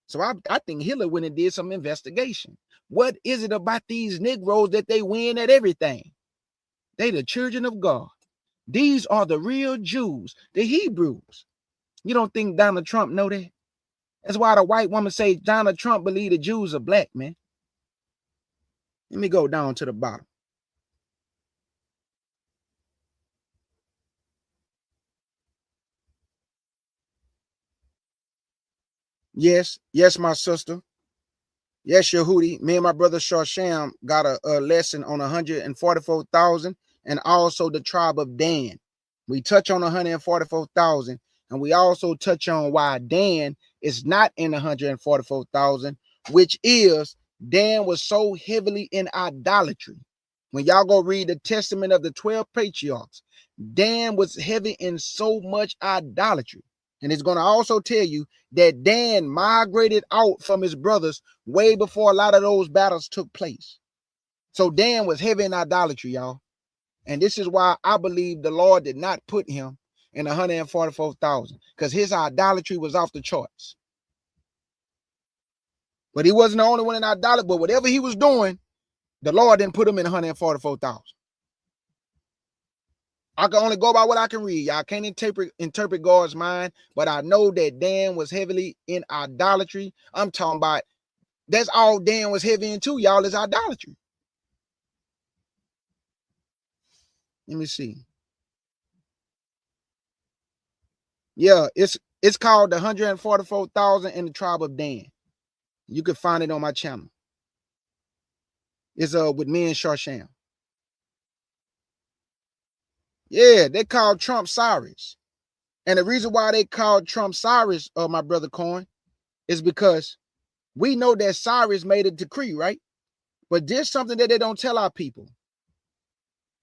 So I think Hitler went and did some investigation. What is it about these Negroes that they win at everything? They the children of God. These are the real Jews, the Hebrews. You don't think Donald Trump know that? That's why the white woman say Donald Trump believe the Jews are black, man. Let me go down to the bottom. Yes, my sister. Yes, Yehudi. Me and my brother Shorsham got a lesson on 144,000 and also the tribe of Dan. We touch on 144,000 and we also touch on why Dan is not in 144,000, which is Dan was so heavily in idolatry. When y'all go read the testament of the 12 patriarchs, Dan was heavy in so much idolatry. And it's going to also tell you that Dan migrated out from his brothers way before a lot of those battles took place. So Dan was heavy in idolatry, y'all. And this is why I believe the Lord did not put him in 144,000, because his idolatry was off the charts. But he wasn't the only one in idolatry, but whatever he was doing, the Lord didn't put him in 144,000. I can only go by what I can read. I can't interpret God's mind, but I know that Dan was heavily in idolatry. I'm talking about that's all Dan was heavy into, y'all, is idolatry. Let me see. Yeah, it's called the 144,000 in the tribe of Dan. You can find it on my channel. It's with me and Shorsham. Yeah, they called Trump Cyrus. And the reason why they called Trump Cyrus, my brother Cohen, is because we know that Cyrus made a decree, right? But there's something that they don't tell our people.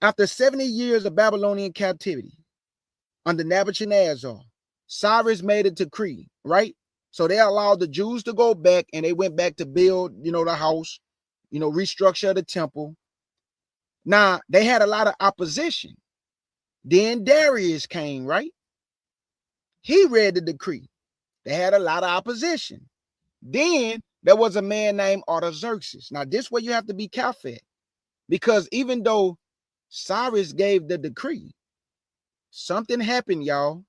After 70 years of Babylonian captivity under Nebuchadnezzar, Cyrus made a decree, right? So they allowed the Jews to go back and they went back to build, the house, restructure the temple. Now, they had a lot of opposition. Then Darius came, right? He read the decree. They had a lot of opposition. Then there was a man named Artaxerxes. Now, this way you have to be careful, because even though Cyrus gave the decree, something happened, y'all,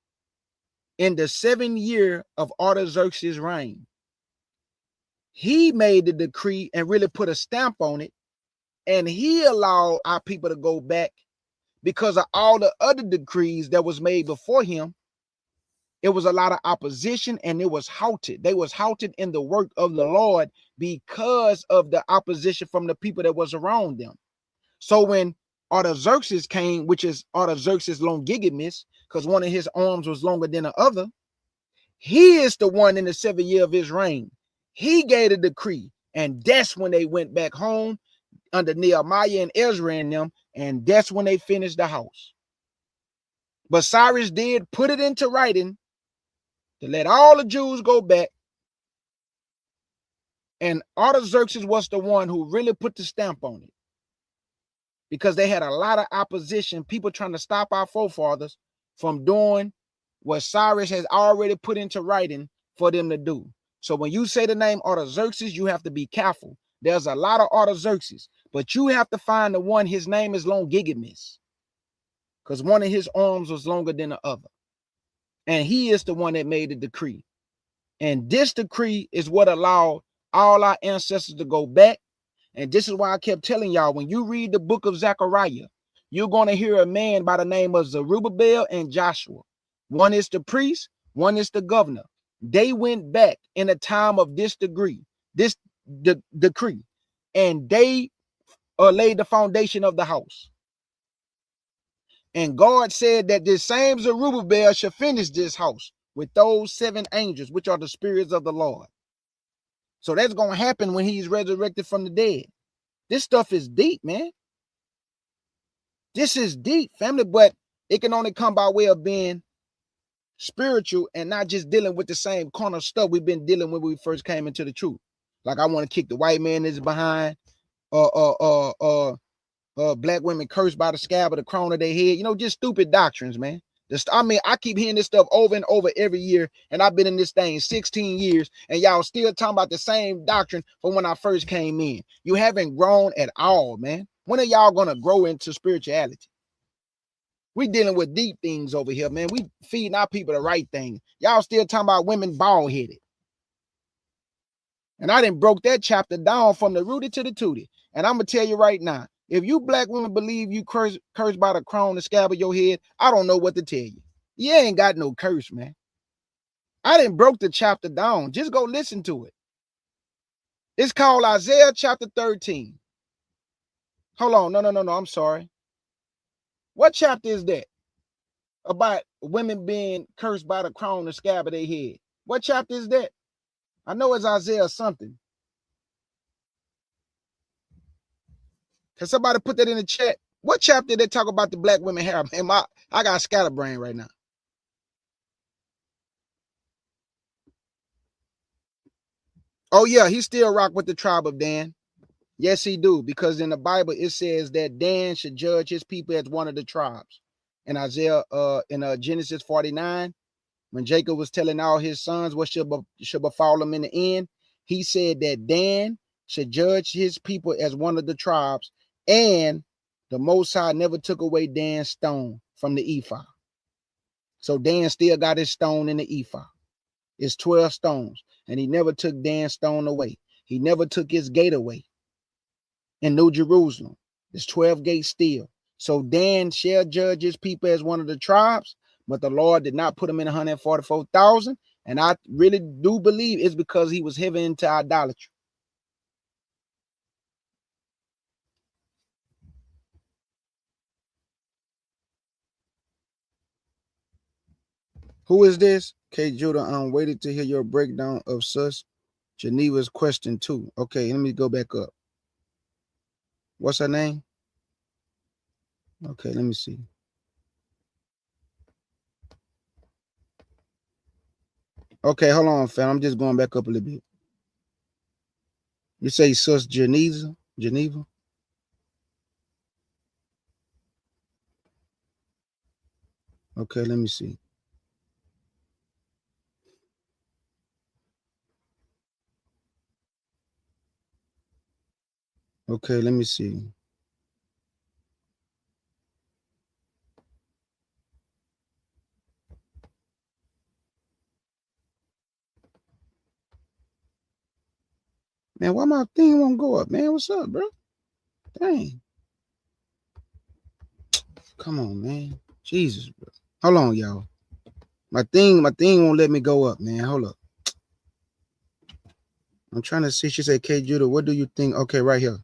in the 7th year of Artaxerxes' reign. He made the decree and really put a stamp on it, and he allowed our people to go back because of all the other decrees that was made before him. It was a lot of opposition and it was halted. They was halted in the work of the Lord because of the opposition from the people that was around them. So when Artaxerxes came, which is Artaxerxes Longigimus, because one of his arms was longer than the other, he is the one in the 7th year of his reign. He gave a decree, and that's when they went back home under Nehemiah and Ezra and them, and that's when they finished the house. But Cyrus did put it into writing to let all the Jews go back, and Artaxerxes was the one who really put the stamp on it, because they had a lot of opposition, people trying to stop our forefathers from doing what Cyrus has already put into writing for them to do. So when you say the name Artaxerxes, you have to be careful. There's a lot of Artaxerxes, but you have to find the one, his name is Longigimus, because one of his arms was longer than the other. And he is the one that made the decree. And this decree is what allowed all our ancestors to go back. And this is why I kept telling y'all, when you read the book of Zechariah, you're going to hear a man by the name of Zerubbabel and Joshua. One is the priest, one is the governor. They went back in a time of this degree. this decree, and they laid the foundation of the house. And God said that this same Zerubbabel shall finish this house with those 7 angels, which are the spirits of the Lord. So that's going to happen when he's resurrected from the dead. This stuff is deep, man. This is deep, family, but it can only come by way of being spiritual and not just dealing with the same kind of stuff we've been dealing with when we first came into the truth. Like, I want to kick the white man is behind, black women cursed by the scab of the crown of their head, just stupid doctrines, man. I keep hearing this stuff over and over every year, and I've been in this thing 16 years, and y'all still talking about the same doctrine from when I first came in. You haven't grown at all, man. When are y'all gonna grow into spirituality? We dealing with deep things over here, man. We feeding our people the right thing. Y'all still talking about women bald-headed. And I done broke that chapter down from the rooty to the tooty. And I'm gonna tell you right now, if you black women believe you cursed by the crown, the scab of your head, I don't know what to tell you. You ain't got no curse, man. I done broke the chapter down. Just go listen to it. It's called Isaiah chapter 13. Hold on. No. I'm sorry. What chapter is that? About women being cursed by the crown, the scab of their head. What chapter is that? I know it's Isaiah something. Can somebody put that in the chat? What chapter they talk about the black women hair? Man, I got a scatterbrain right now. Oh yeah, he still rock with the tribe of Dan. Yes, he do, because in the Bible it says that Dan should judge his people as one of the tribes. In Isaiah, in Genesis 49, when Jacob was telling all his sons what should befall them in the end, he said that Dan should judge his people as one of the tribes, and the Most High never took away Dan's stone from the ephod. So Dan still got his stone in the ephod. It's 12 stones, and he never took Dan's stone away. He never took his gate away. In New Jerusalem, there's 12 gates still. So Dan shall judge his people as one of the tribes, but the Lord did not put him in 144,000. And I really do believe it's because he was heavy into idolatry. Who is this? K. Judah, I'm waiting to hear your breakdown of Sus Geneva's question 2. Okay, let me go back up. What's her name? Okay, let me see. Okay, hold on, fam. I'm just going back up a little bit. You say Sus Geneva? Okay, let me see. Okay, let me see. Man, why my thing won't go up, man? What's up, bro? Dang. Come on, man. Jesus, bro. Hold on, y'all. My thing won't let me go up, man. Hold up. I'm trying to see. She said, K. Judah, what do you think? Okay, right here.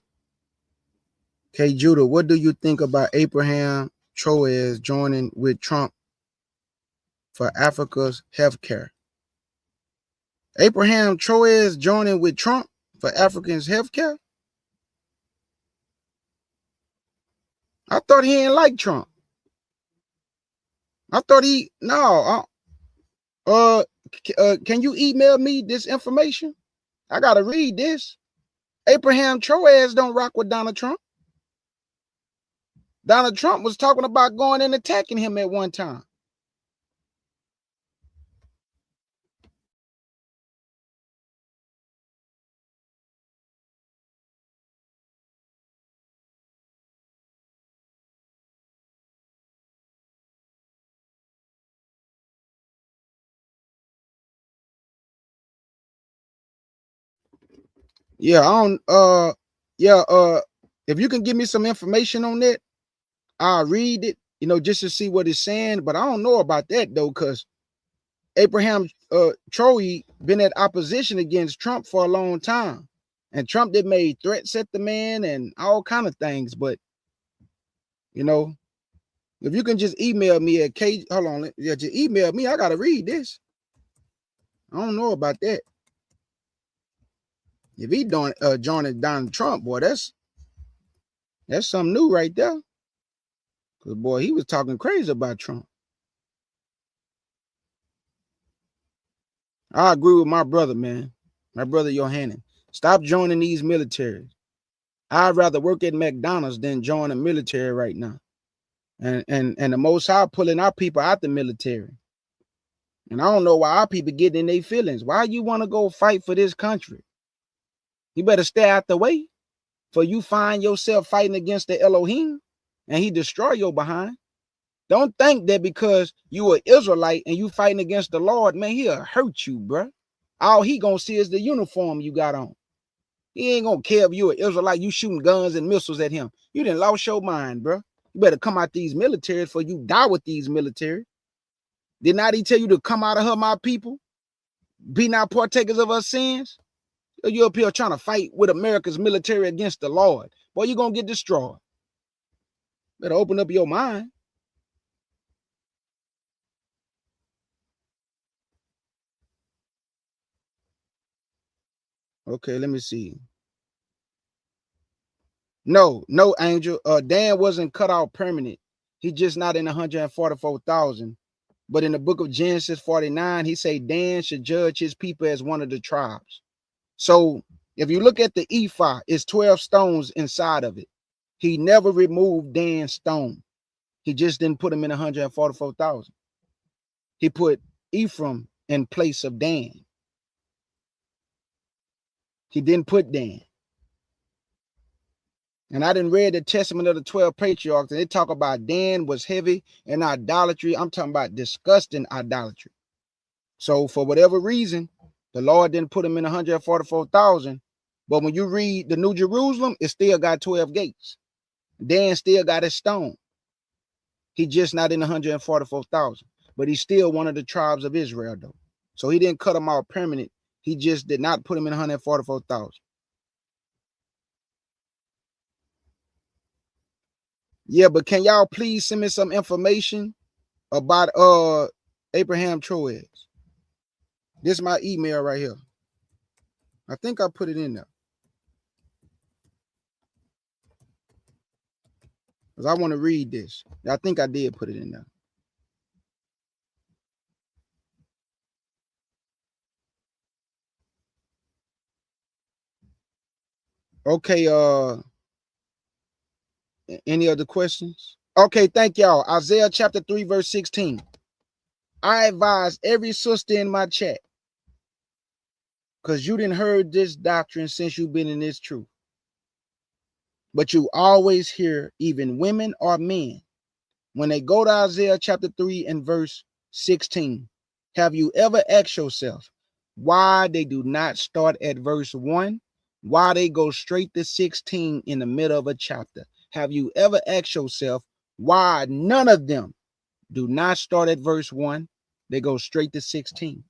K. Judah, what do you think about Abraham Troas joining with Trump for Africa's health care? Abraham Troas joining with Trump for Africans' health care? I thought he ain't like Trump. I thought he, no. Can you email me this information? I got to read this. Abraham Troas don't rock with Donald Trump. Donald Trump was talking about going and attacking him at one time. Yeah, I don't if you can give me some information on that, I'll read it, just to see what it's saying. But I don't know about that though, because Abraham Troy been at opposition against Trump for a long time, and Trump did made threats at the man and all kind of things. But you know, if you can just email me at hold on, yeah, just email me. I gotta read this. I don't know about that. If he doing joining Donald Trump, boy, that's something new right there. Cause boy, he was talking crazy about Trump. I agree with my brother, man. My brother Yohanan. Stop joining these militaries. I'd rather work at McDonald's than join the military right now. And the Most High pulling our people out the military. And I don't know why our people getting in their feelings. Why you want to go fight for this country? You better stay out the way. For you find yourself fighting against the Elohim and he destroy your behind. Don't think that because you an Israelite and you fighting against the Lord, man, he'll hurt you, bruh. All he gonna see is the uniform you got on. He ain't gonna care if you an Israelite, you shooting guns and missiles at him. You done lost your mind, bruh. You better come out these militaries for you die with these military. Did not he tell you to come out of her, my people? Be not partakers of her sins? You up here trying to fight with America's military against the Lord. Boy, you're gonna get destroyed. Better open up your mind. Okay, let me see. No, Angel. Dan wasn't cut out permanent. He just not in 144,000. But in the book of Genesis 49, he say Dan should judge his people as one of the tribes. So if you look at the ephah, it's 12 stones inside of it. He never removed Dan's stone. He just didn't put him in 144,000. He put Ephraim in place of Dan. He didn't put Dan. And I didn't read the testament of the 12 patriarchs, and they talk about Dan was heavy in idolatry. I'm talking about disgusting idolatry. So for whatever reason, the Lord didn't put him in 144,000. But when you read the New Jerusalem, it still got 12 gates. Dan still got his stone. He just not in 144,000. But he's still one of the tribes of Israel, though. So he didn't cut him out permanent. He just did not put him in 144,000. Yeah, but can y'all please send me some information about Abraham Troez? This is my email right here. I think I put it in there. Because I want to read this. I think I did put it in there. Okay, any other questions? Okay, thank y'all. Isaiah chapter 3, verse 16. I advise every sister in my chat, because you didn't heard this doctrine since you've been in this truth. But you always hear, even women or men, when they go to Isaiah chapter 3 and verse 16, have you ever asked yourself why they do not start at verse 1? Why they go straight to 16 in the middle of a chapter? Have you ever asked yourself why none of them do not start at verse 1? They go straight to 16.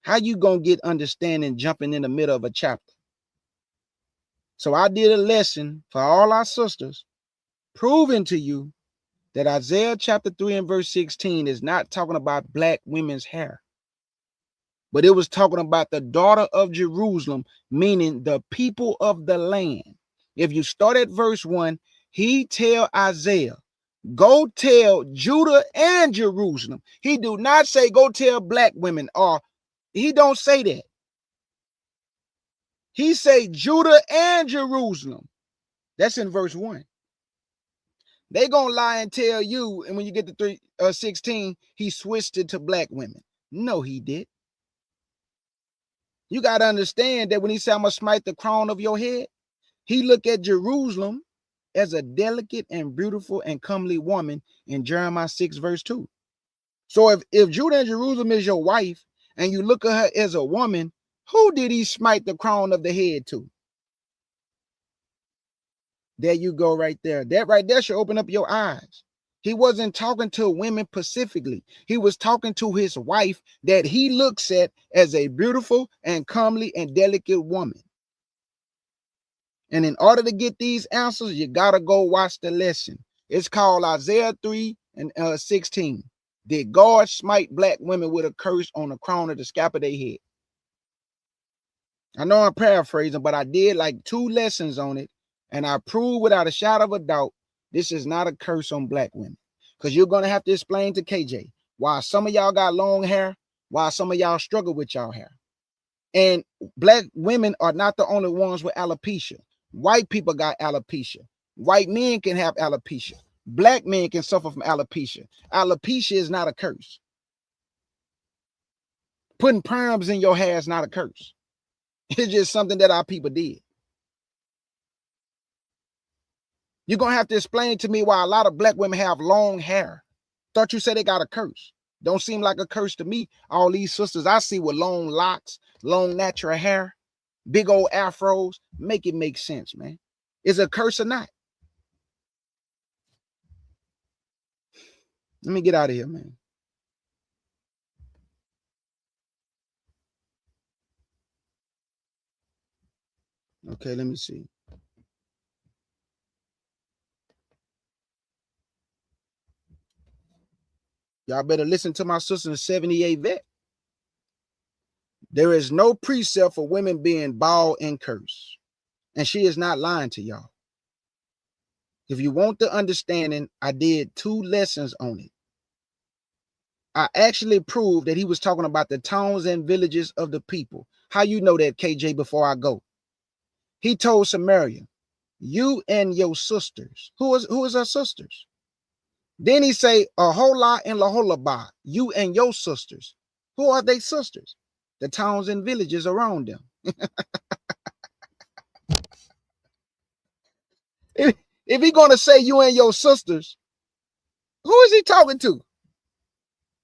How you gonna get understanding jumping in the middle of a chapter? So I did a lesson for all our sisters, proving to you that Isaiah chapter 3 and verse 16 is not talking about black women's hair, but it was talking about the daughter of Jerusalem, meaning the people of the land. If you start at verse 1, he tell Isaiah, go tell Judah and Jerusalem. He do not say go tell black women, or he don't say that. He say Judah and Jerusalem. That's in verse 1. They gonna lie and tell you, and when you get to 16, he switched it to black women. No, he did. You got to understand that when he said, I'm gonna smite the crown of your head, he looked at Jerusalem as a delicate and beautiful and comely woman in Jeremiah 6 verse 2. So if Judah and Jerusalem is your wife and you look at her as a woman, who did he smite the crown of the head to? There you go right there. That right there should open up your eyes. He wasn't talking to women specifically. He was talking to his wife that he looks at as a beautiful and comely and delicate woman. And in order to get these answers, you got to go watch the lesson. It's called Isaiah 3 and 16. Did God smite black women with a curse on the crown of the scalp of their head? I know I'm paraphrasing, but I did like 2 lessons on it. And I proved without a shadow of a doubt, this is not a curse on black women. Because you're going to have to explain to KJ why some of y'all got long hair, why some of y'all struggle with y'all hair. And black women are not the only ones with alopecia. White people got alopecia. White men can have alopecia. Black men can suffer from alopecia. Alopecia is not a curse. Putting perms in your hair is not a curse. It's just something that our people did. You're going to have to explain to me why a lot of black women have long hair. Thought you said they got a curse. Don't seem like a curse to me. All these sisters I see with long locks, long natural hair, big old afros, make it make sense, man. Is it a curse or not? Let me get out of here, man. Okay, let me see. Y'all better listen to my sister, the 78 vet. There is no precept for women being bald and cursed. And she is not lying to y'all. If you want the understanding, I did 2 lessons on it. I actually proved that he was talking about the towns and villages of the people. How you know that, KJ, before I go? He told Samaria, you and your sisters. Who is her sisters? Then he say, Aholah and Laholabah, you and your sisters. Who are they sisters? The towns and villages around them. If he gonna say you and your sisters, who is he talking to?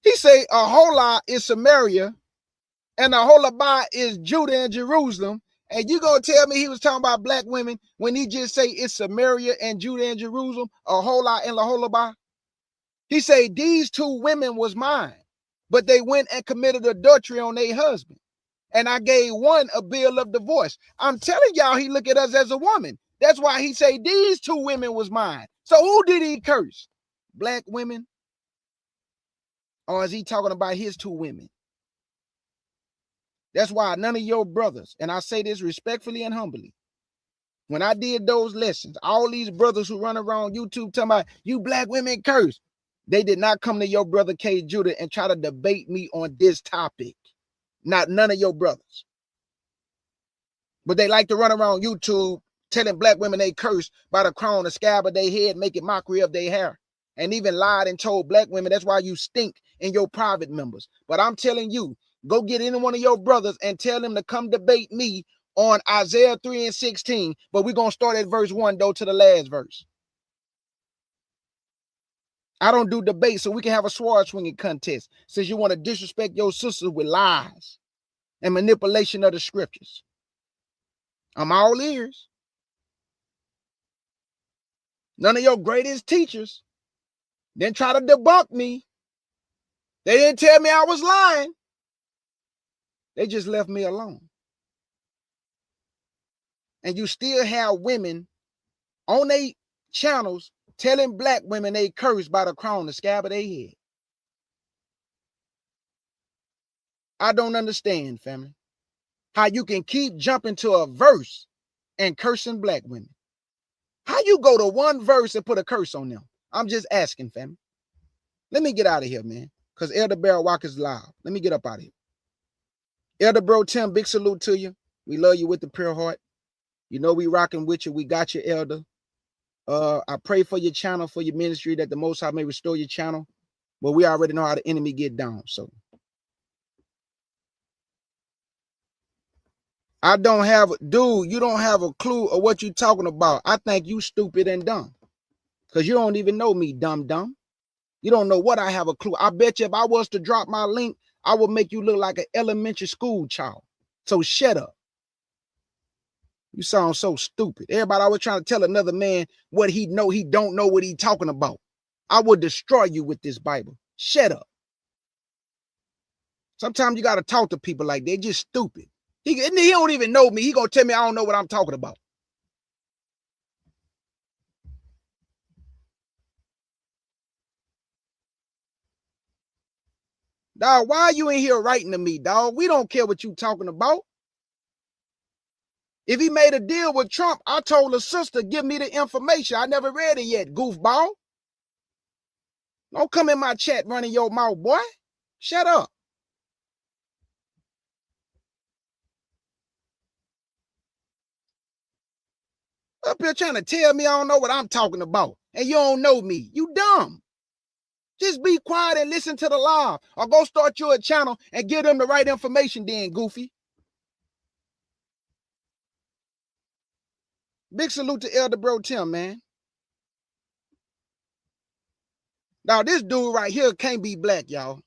He say Aholah is Samaria and Aholabah is Judah and Jerusalem. And you gonna tell me he was talking about black women when he just say it's Samaria and Judah and Jerusalem, Aholah and Laholabah? He say these 2 women was mine, but they went and committed adultery on their husband. And I gave one a bill of divorce. I'm telling y'all, he look at us as a woman. That's why he say these 2 women was mine. So who did he curse? Black women? Or is he talking about his 2 women? That's why none of your brothers, and I say this respectfully and humbly, when I did those lessons, all these brothers who run around YouTube talking about you black women curse, they did not come to your brother K. Judah and try to debate me on this topic. None of your brothers. But they like to run around YouTube telling black women they curse by the crown, the scab of their head, making mockery of their hair. And even lied and told black women that's why you stink in your private members. But I'm telling you, go get any one of your brothers and tell them to come debate me on Isaiah 3 and 16. But we're going to start at verse 1, though, to the last verse. I don't do debate, so we can have a sword swinging contest since you want to disrespect your sisters with lies and manipulation of the scriptures. I'm all ears. None of your greatest teachers didn't try to debunk me. They didn't tell me I was lying. They just left me alone. And you still have women on their channels telling black women they cursed by the crown, the scab of their head. I don't understand, family, how you can keep jumping to a verse and cursing black women. How you go to one verse and put a curse on them? I'm just asking, family. Let me get out of here, man, because Elder Barrel Walk is live. Let me get up out of here. Elder Bro Tim, big salute to you. We love you with the pure heart. You know we rocking with you. We got you, Elder. I pray for your channel, for your ministry, that the Most High may restore your channel. But we already know how the enemy get down. So I don't have, dude, you don't have a clue of what you're talking about. I think you stupid and dumb because you don't even know me, dumb. You don't know what I have a clue. I bet you if I was to drop my link, I would make you look like an elementary school child. So shut up. You sound so stupid. Everybody always trying to tell another man what he know. He don't know what he talking about. I will destroy you with this Bible. Shut up. Sometimes you got to talk to people like they're just stupid. He don't even know me. He gonna tell me I don't know what I'm talking about. Dog, why are you in here writing to me, dog? We don't care what you talking about. If he made a deal with Trump, I told a sister, give me the information. I never read it yet, goofball. Don't come in my chat running your mouth, boy. Shut up. Up here trying to tell me I don't know what I'm talking about. And you don't know me. You dumb. Just be quiet and listen to the live. Or go start you a channel and give them the right information then, goofy. Big salute to Elder Bro Tim, man. Now, this dude right here can't be black, y'all.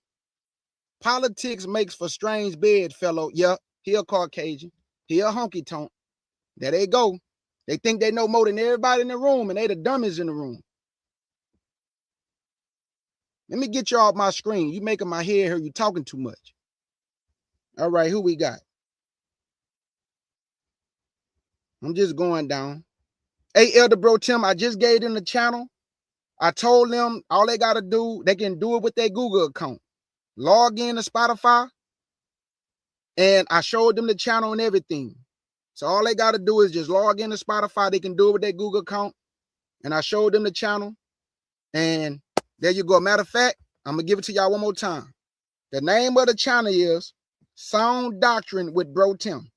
Politics makes for strange bedfellow. Yeah, he a Caucasian. He a honky tonk. There they go. They think they know more than everybody in the room, and they the dumbest in the room. Let me get you off my screen. You making my head hurt. You talking too much. All right, who we got? I'm just going down. Hey, Elder Bro Tim, I just gave them the channel. I told them all they got to do, they can do it with their Google account. Log in to Spotify, and I showed them the channel and everything. So all they got to do is just log in to Spotify. They can do it with their Google account, and I showed them the channel, and there you go. Matter of fact, I'm going to give it to y'all one more time. The name of the channel is Sound Doctrine with Bro Tim.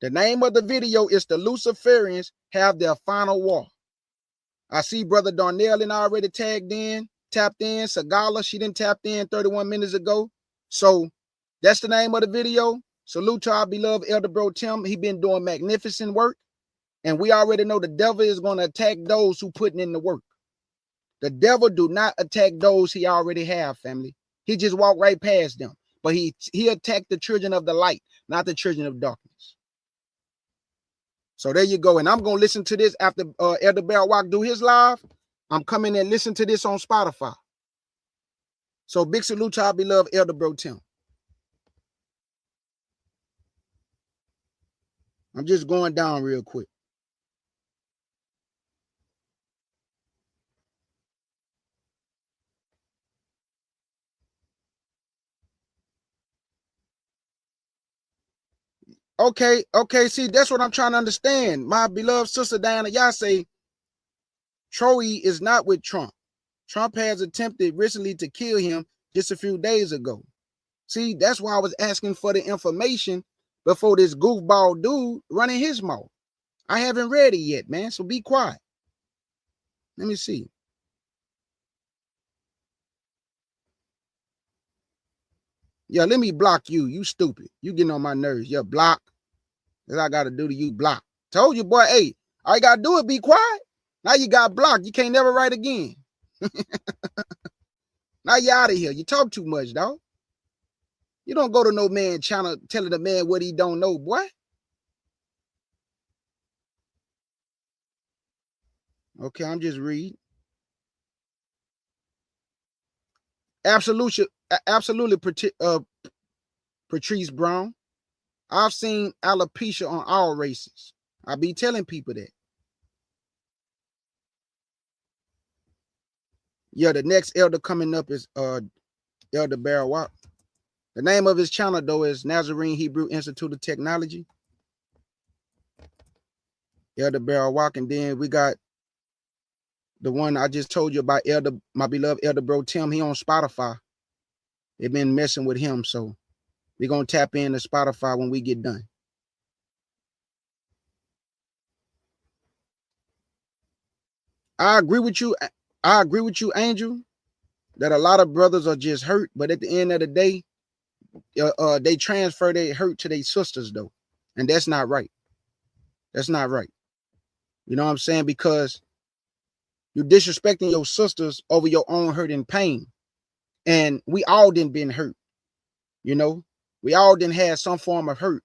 The name of the video is The Luciferians Have Their Final War. I see Brother Darnell and already tapped in. Sagala, she didn't tap in 31 minutes ago. So that's the name of the video. Salute to our beloved Elder Bro Tim. He been doing magnificent work. And we already know the devil is going to attack those who putting in the work. The devil do not attack those he already have, family. He just walked right past them. But he attacked the children of the light, not the children of darkness. So there you go. And I'm going to listen to this after Elder Bell Walk do his live. I'm coming and listen to this on Spotify. So big salute to our beloved Elder Bro Tim. I'm just going down real quick. Okay, see, that's what I'm trying to understand. My beloved sister Diana, y'all say Troy is not with Trump. Trump has attempted recently to kill him just a few days ago. See, that's why I was asking for the information before this goofball dude running his mouth. I haven't read it yet, man, so be quiet. Let me see. Yeah, let me block you. You stupid. You getting on my nerves. You're block. That's all I got to do to you, block. Told you, boy, hey, all you got to do is be quiet. Now you got blocked. You can't never write again. Now you out of here. You talk too much, dog. You don't go to no man channel telling the man what he don't know, boy. Okay, I'm just reading. Absolutely, Patrice Brown. I've seen alopecia on all races. I be telling people that. Yeah, the next elder coming up is Elder Barawak. The name of his channel, though, is Nazarene Hebrew Institute of Technology. Elder Barawak, and then we got the one I just told you about, my beloved Elder Bro Tim. He on Spotify. They've been messing with him, so we're gonna tap into Spotify when we get done. I agree with you. Angel, that a lot of brothers are just hurt, but at the end of the day, they transfer their hurt to their sisters, though, and that's not right. That's not right. You know what I'm saying? Because you're disrespecting your sisters over your own hurt and pain, and we all didn't been hurt. You know, we all didn't have some form of hurt,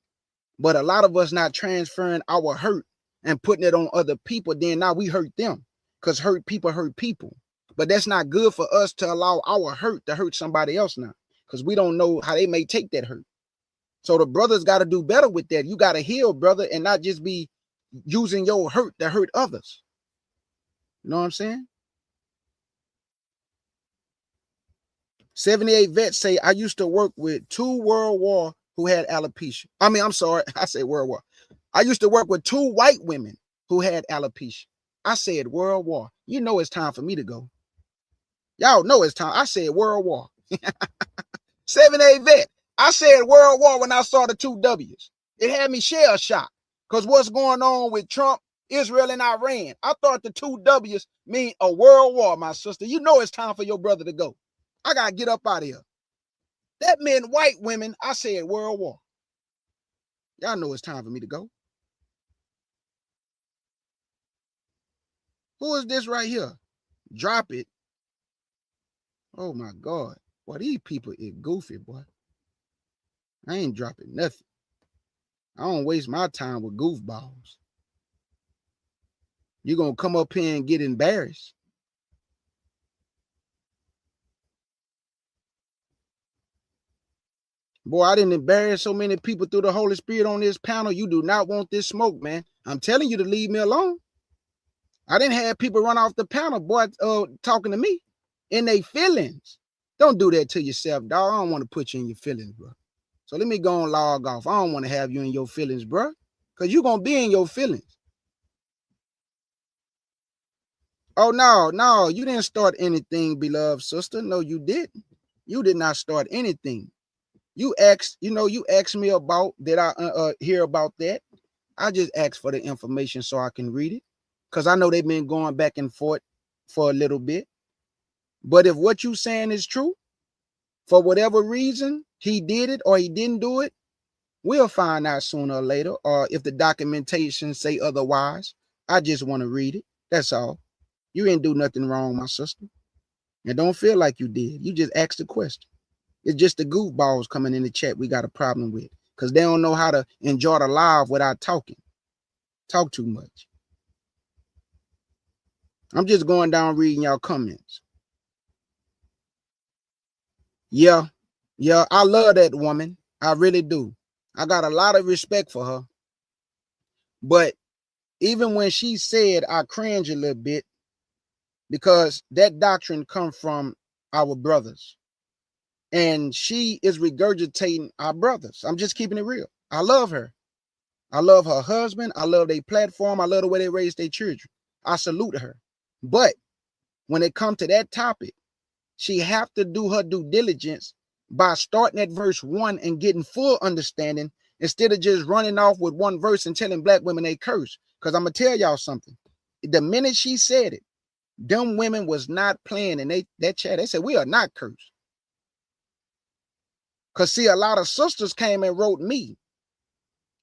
but a lot of us not transferring our hurt and putting it on other people. Then now we hurt them, because hurt people hurt people. But that's not good for us to allow our hurt to hurt somebody else now, because we don't know how they may take that hurt. So the brothers got to do better with that. You got to heal, brother, and not just be using your hurt to hurt others. You know what I'm saying? 78 vets say, I used to work with 2 World War who had alopecia. I mean, I'm sorry, I said World War. I used to work with 2 white women who had alopecia. I said World War. You know it's time for me to go. Y'all know it's time. I said World War. 78 vet. I said World War when I saw the 2 W's. It had me shell shocked because what's going on with Trump, Israel, and Iran? I thought the 2 W's mean a world war, my sister. You know it's time for your brother to go. I got to get up out of here. That meant white women. I said World War. Y'all know it's time for me to go. Who is this right here? Drop it. Oh my God. Boy, these people is goofy, boy. I ain't dropping nothing. I don't waste my time with goofballs. You're going to come up here and get embarrassed. Boy, I didn't embarrass so many people through the Holy Spirit on this panel. You do not want this smoke, man. I'm telling you to leave me alone. I didn't have people run off the panel, boy, talking to me in their feelings. Don't do that to yourself, dog. I don't want to put you in your feelings, bro. So let me go and log off. I don't want to have you in your feelings, bro, because you're going to be in your feelings. Oh, no, you didn't start anything, beloved sister. No, you didn't. You did not start anything. You asked me about, did I hear about that? I just asked for the information so I can read it, because I know they've been going back and forth for a little bit. But if what you're saying is true, for whatever reason, he did it or he didn't do it, we'll find out sooner or later. Or if the documentation say otherwise, I just want to read it. That's all. You didn't do nothing wrong, my sister. And don't feel like you did. You just asked the question. It's just the goofballs coming in the chat we got a problem with, because they don't know how to enjoy the live without talking. Talk too much. I'm just going down reading y'all comments. Yeah, I love that woman. I really do. I got a lot of respect for her. But even when she said, I cringe a little bit, because that doctrine comes from our brothers. And she is regurgitating our brothers. I'm just keeping it real. I love her. I love her husband. I love their platform. I love the way they raise their children. I salute her. But when it comes to that topic, she have to do her due diligence by starting at verse 1 and getting full understanding, instead of just running off with one verse and telling black women they curse. Because I'm going to tell y'all something. The minute she said it, them women was not playing in that chat. They said, we are not cursed. Because see, a lot of sisters came and wrote me.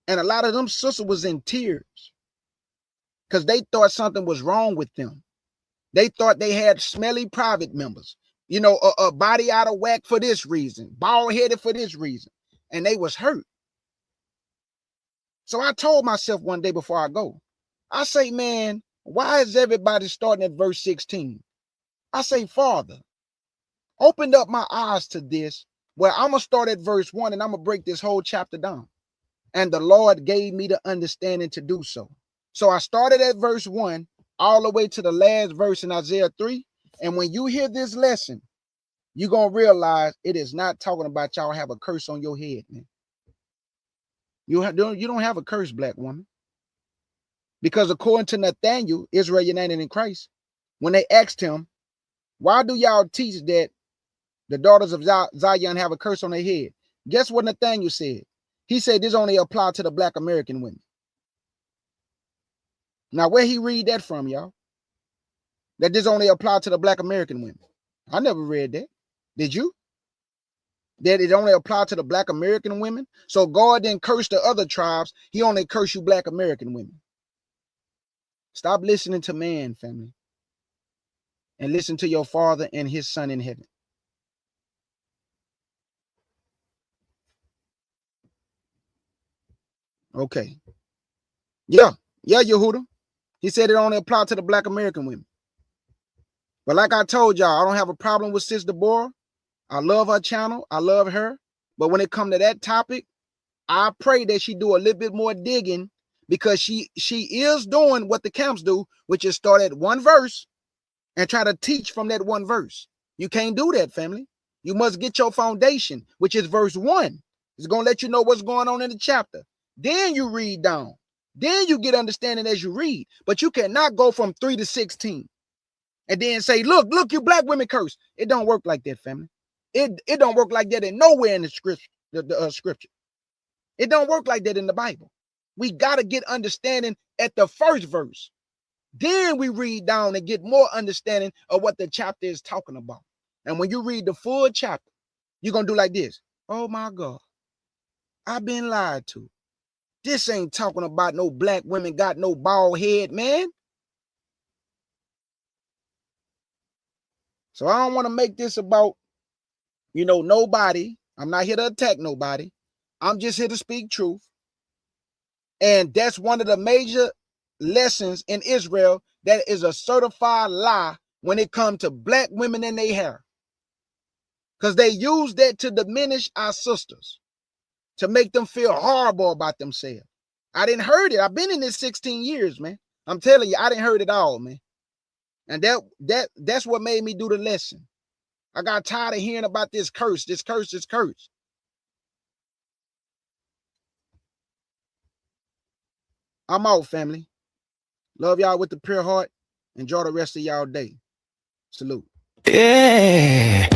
And a lot of them sisters was in tears, because they thought something was wrong with them. They thought they had smelly private members, a body out of whack for this reason, bald-headed for this reason. And they was hurt. So I told myself one day before I go, I say, man, why is everybody starting at verse 16? I say, Father, opened up my eyes to this, where I'm going to start at verse 1 and I'm going to break this whole chapter down. And the Lord gave me the understanding to do so. So I started at verse 1 all the way to the last verse in Isaiah 3. And when you hear this lesson, you're going to realize it is not talking about y'all have a curse on your head, man. You don't have a curse, black woman. Because according to Nathaniel, Israel united in Christ, when they asked him, why do y'all teach that the daughters of Zion have a curse on their head? Guess what Nathaniel said? He said this only applied to the black American women. Now, where he read that from, y'all? That this only applied to the black American women. I never read that. Did you? That it only applied to the black American women? So God didn't curse the other tribes. He only cursed you black American women. Stop listening to man, family. And listen to your Father and his Son in heaven. Okay. Yeah, Yehuda. He said it only applied to the black American women. But like I told y'all, I don't have a problem with Sis Deborah. I love her channel. I love her. But when it comes to that topic, I pray that she do a little bit more digging, because she is doing what the camps do, which is start at one verse and try to teach from that one verse. You can't do that, family. You must get your foundation, which is verse 1. It's going to let you know what's going on in the chapter. Then you read down. Then you get understanding as you read. But you cannot go from 3 to 16 and then say, look, you black women curse. It don't work like that, family. It don't work like that in nowhere in the scripture. Scripture. It don't work like that in the Bible. We got to get understanding at the first verse. Then we read down and get more understanding of what the chapter is talking about. And when you read the full chapter, you're going to do like this. Oh my God, I've been lied to. This ain't talking about no black women got no bald head, man. So I don't want to make this about, nobody. I'm not here to attack nobody. I'm just here to speak truth. And that's one of the major lessons in Israel that is a certified lie when it comes to black women and their hair. Because they use that to diminish our sisters, to make them feel horrible about themselves. I didn't heard it. I've been in this 16 years, man. I'm telling you, I didn't heard it all, man. And that's what made me do the lesson. I got tired of hearing about this curse, this curse, this curse. I'm out, family. Love y'all with the pure heart. Enjoy the rest of y'all day. Salute. Yeah.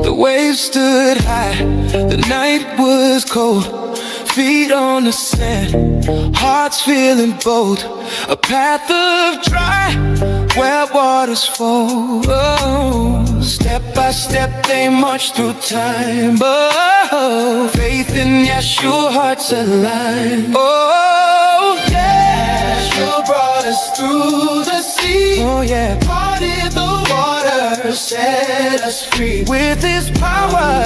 The waves stood high, the night was cold. Feet on the sand, hearts feeling bold. A path of dry, where waters flow. Oh, step by step they march through time. Oh, faith in Yeshua, hearts aligned. Oh, Yeshua brought us through the sea. Oh yeah, parted the water, set us free. With his power,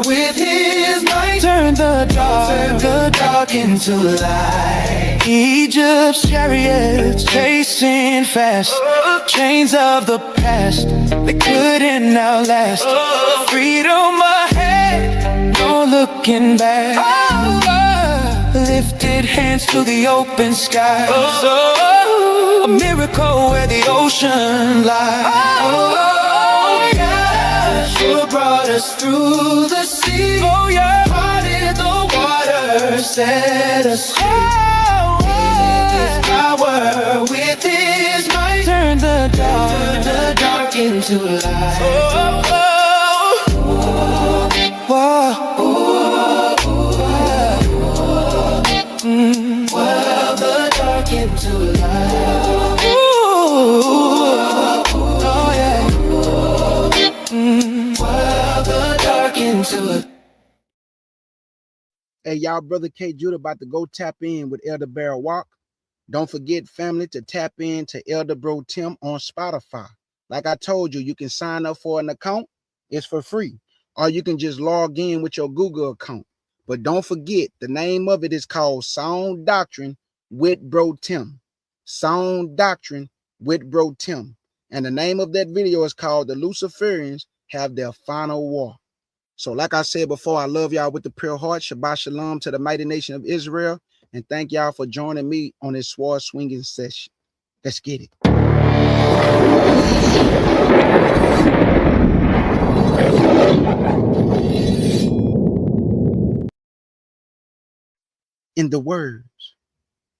with his might, turn the dark into light. Egypt's chariots chasing fast, chains of the past they couldn't outlast. Freedom ahead, no looking back. Lifted hands to the open sky. A miracle where the ocean lies. Yeshua brought us through the sea. Oh yeah, parted the water, set us free. With his power, with his might, turn the dark into light. Well, the dark into light. Oh yeah. Well, the dark into light. Hey, y'all, Brother K. Judah about to go tap in with Elder Bear Walk. Don't forget, family, to tap in to Elder Bro Tim on Spotify. Like I told you, you can sign up for an account. It's for free. Or you can just log in with your Google account. But don't forget, the name of it is called Sound Doctrine with Bro Tim. Sound Doctrine with Bro Tim. And the name of that video is called The Luciferians Have Their Final War. So like I said before, I love y'all with the pure heart. Shabbat shalom to the mighty nation of Israel. And thank y'all for joining me on this sword swinging session. Let's get it. In the words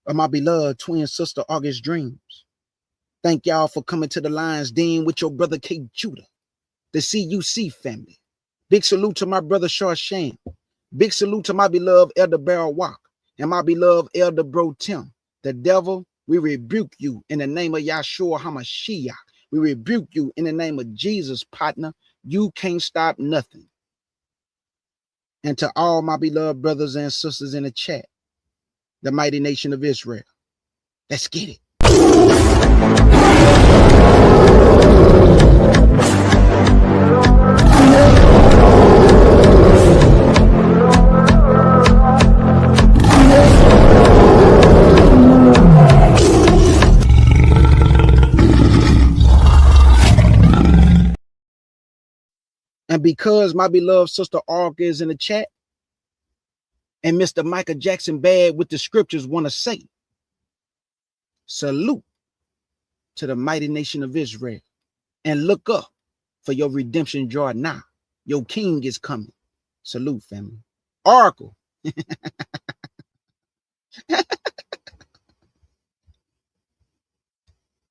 of my beloved twin sister August Dreams, thank y'all for coming to the Lion's Den with your brother K. Judah, the CUC family. Big salute to my brother Sharshan. Big salute to my beloved Elder Bear Walk and my beloved Elder Bro Tim. The devil, we rebuke you in the name of Yahshua HaMashiach. We rebuke you in the name of Jesus, partner. You can't stop nothing. And to all my beloved brothers and sisters in the chat, the mighty nation of Israel, let's get it. And because my beloved sister Ark is in the chat, and Mr. Michael Jackson Bad with the scriptures want to say, salute to the mighty nation of Israel, and look up for your redemption joy now. Your king is coming. Salute, family. Oracle.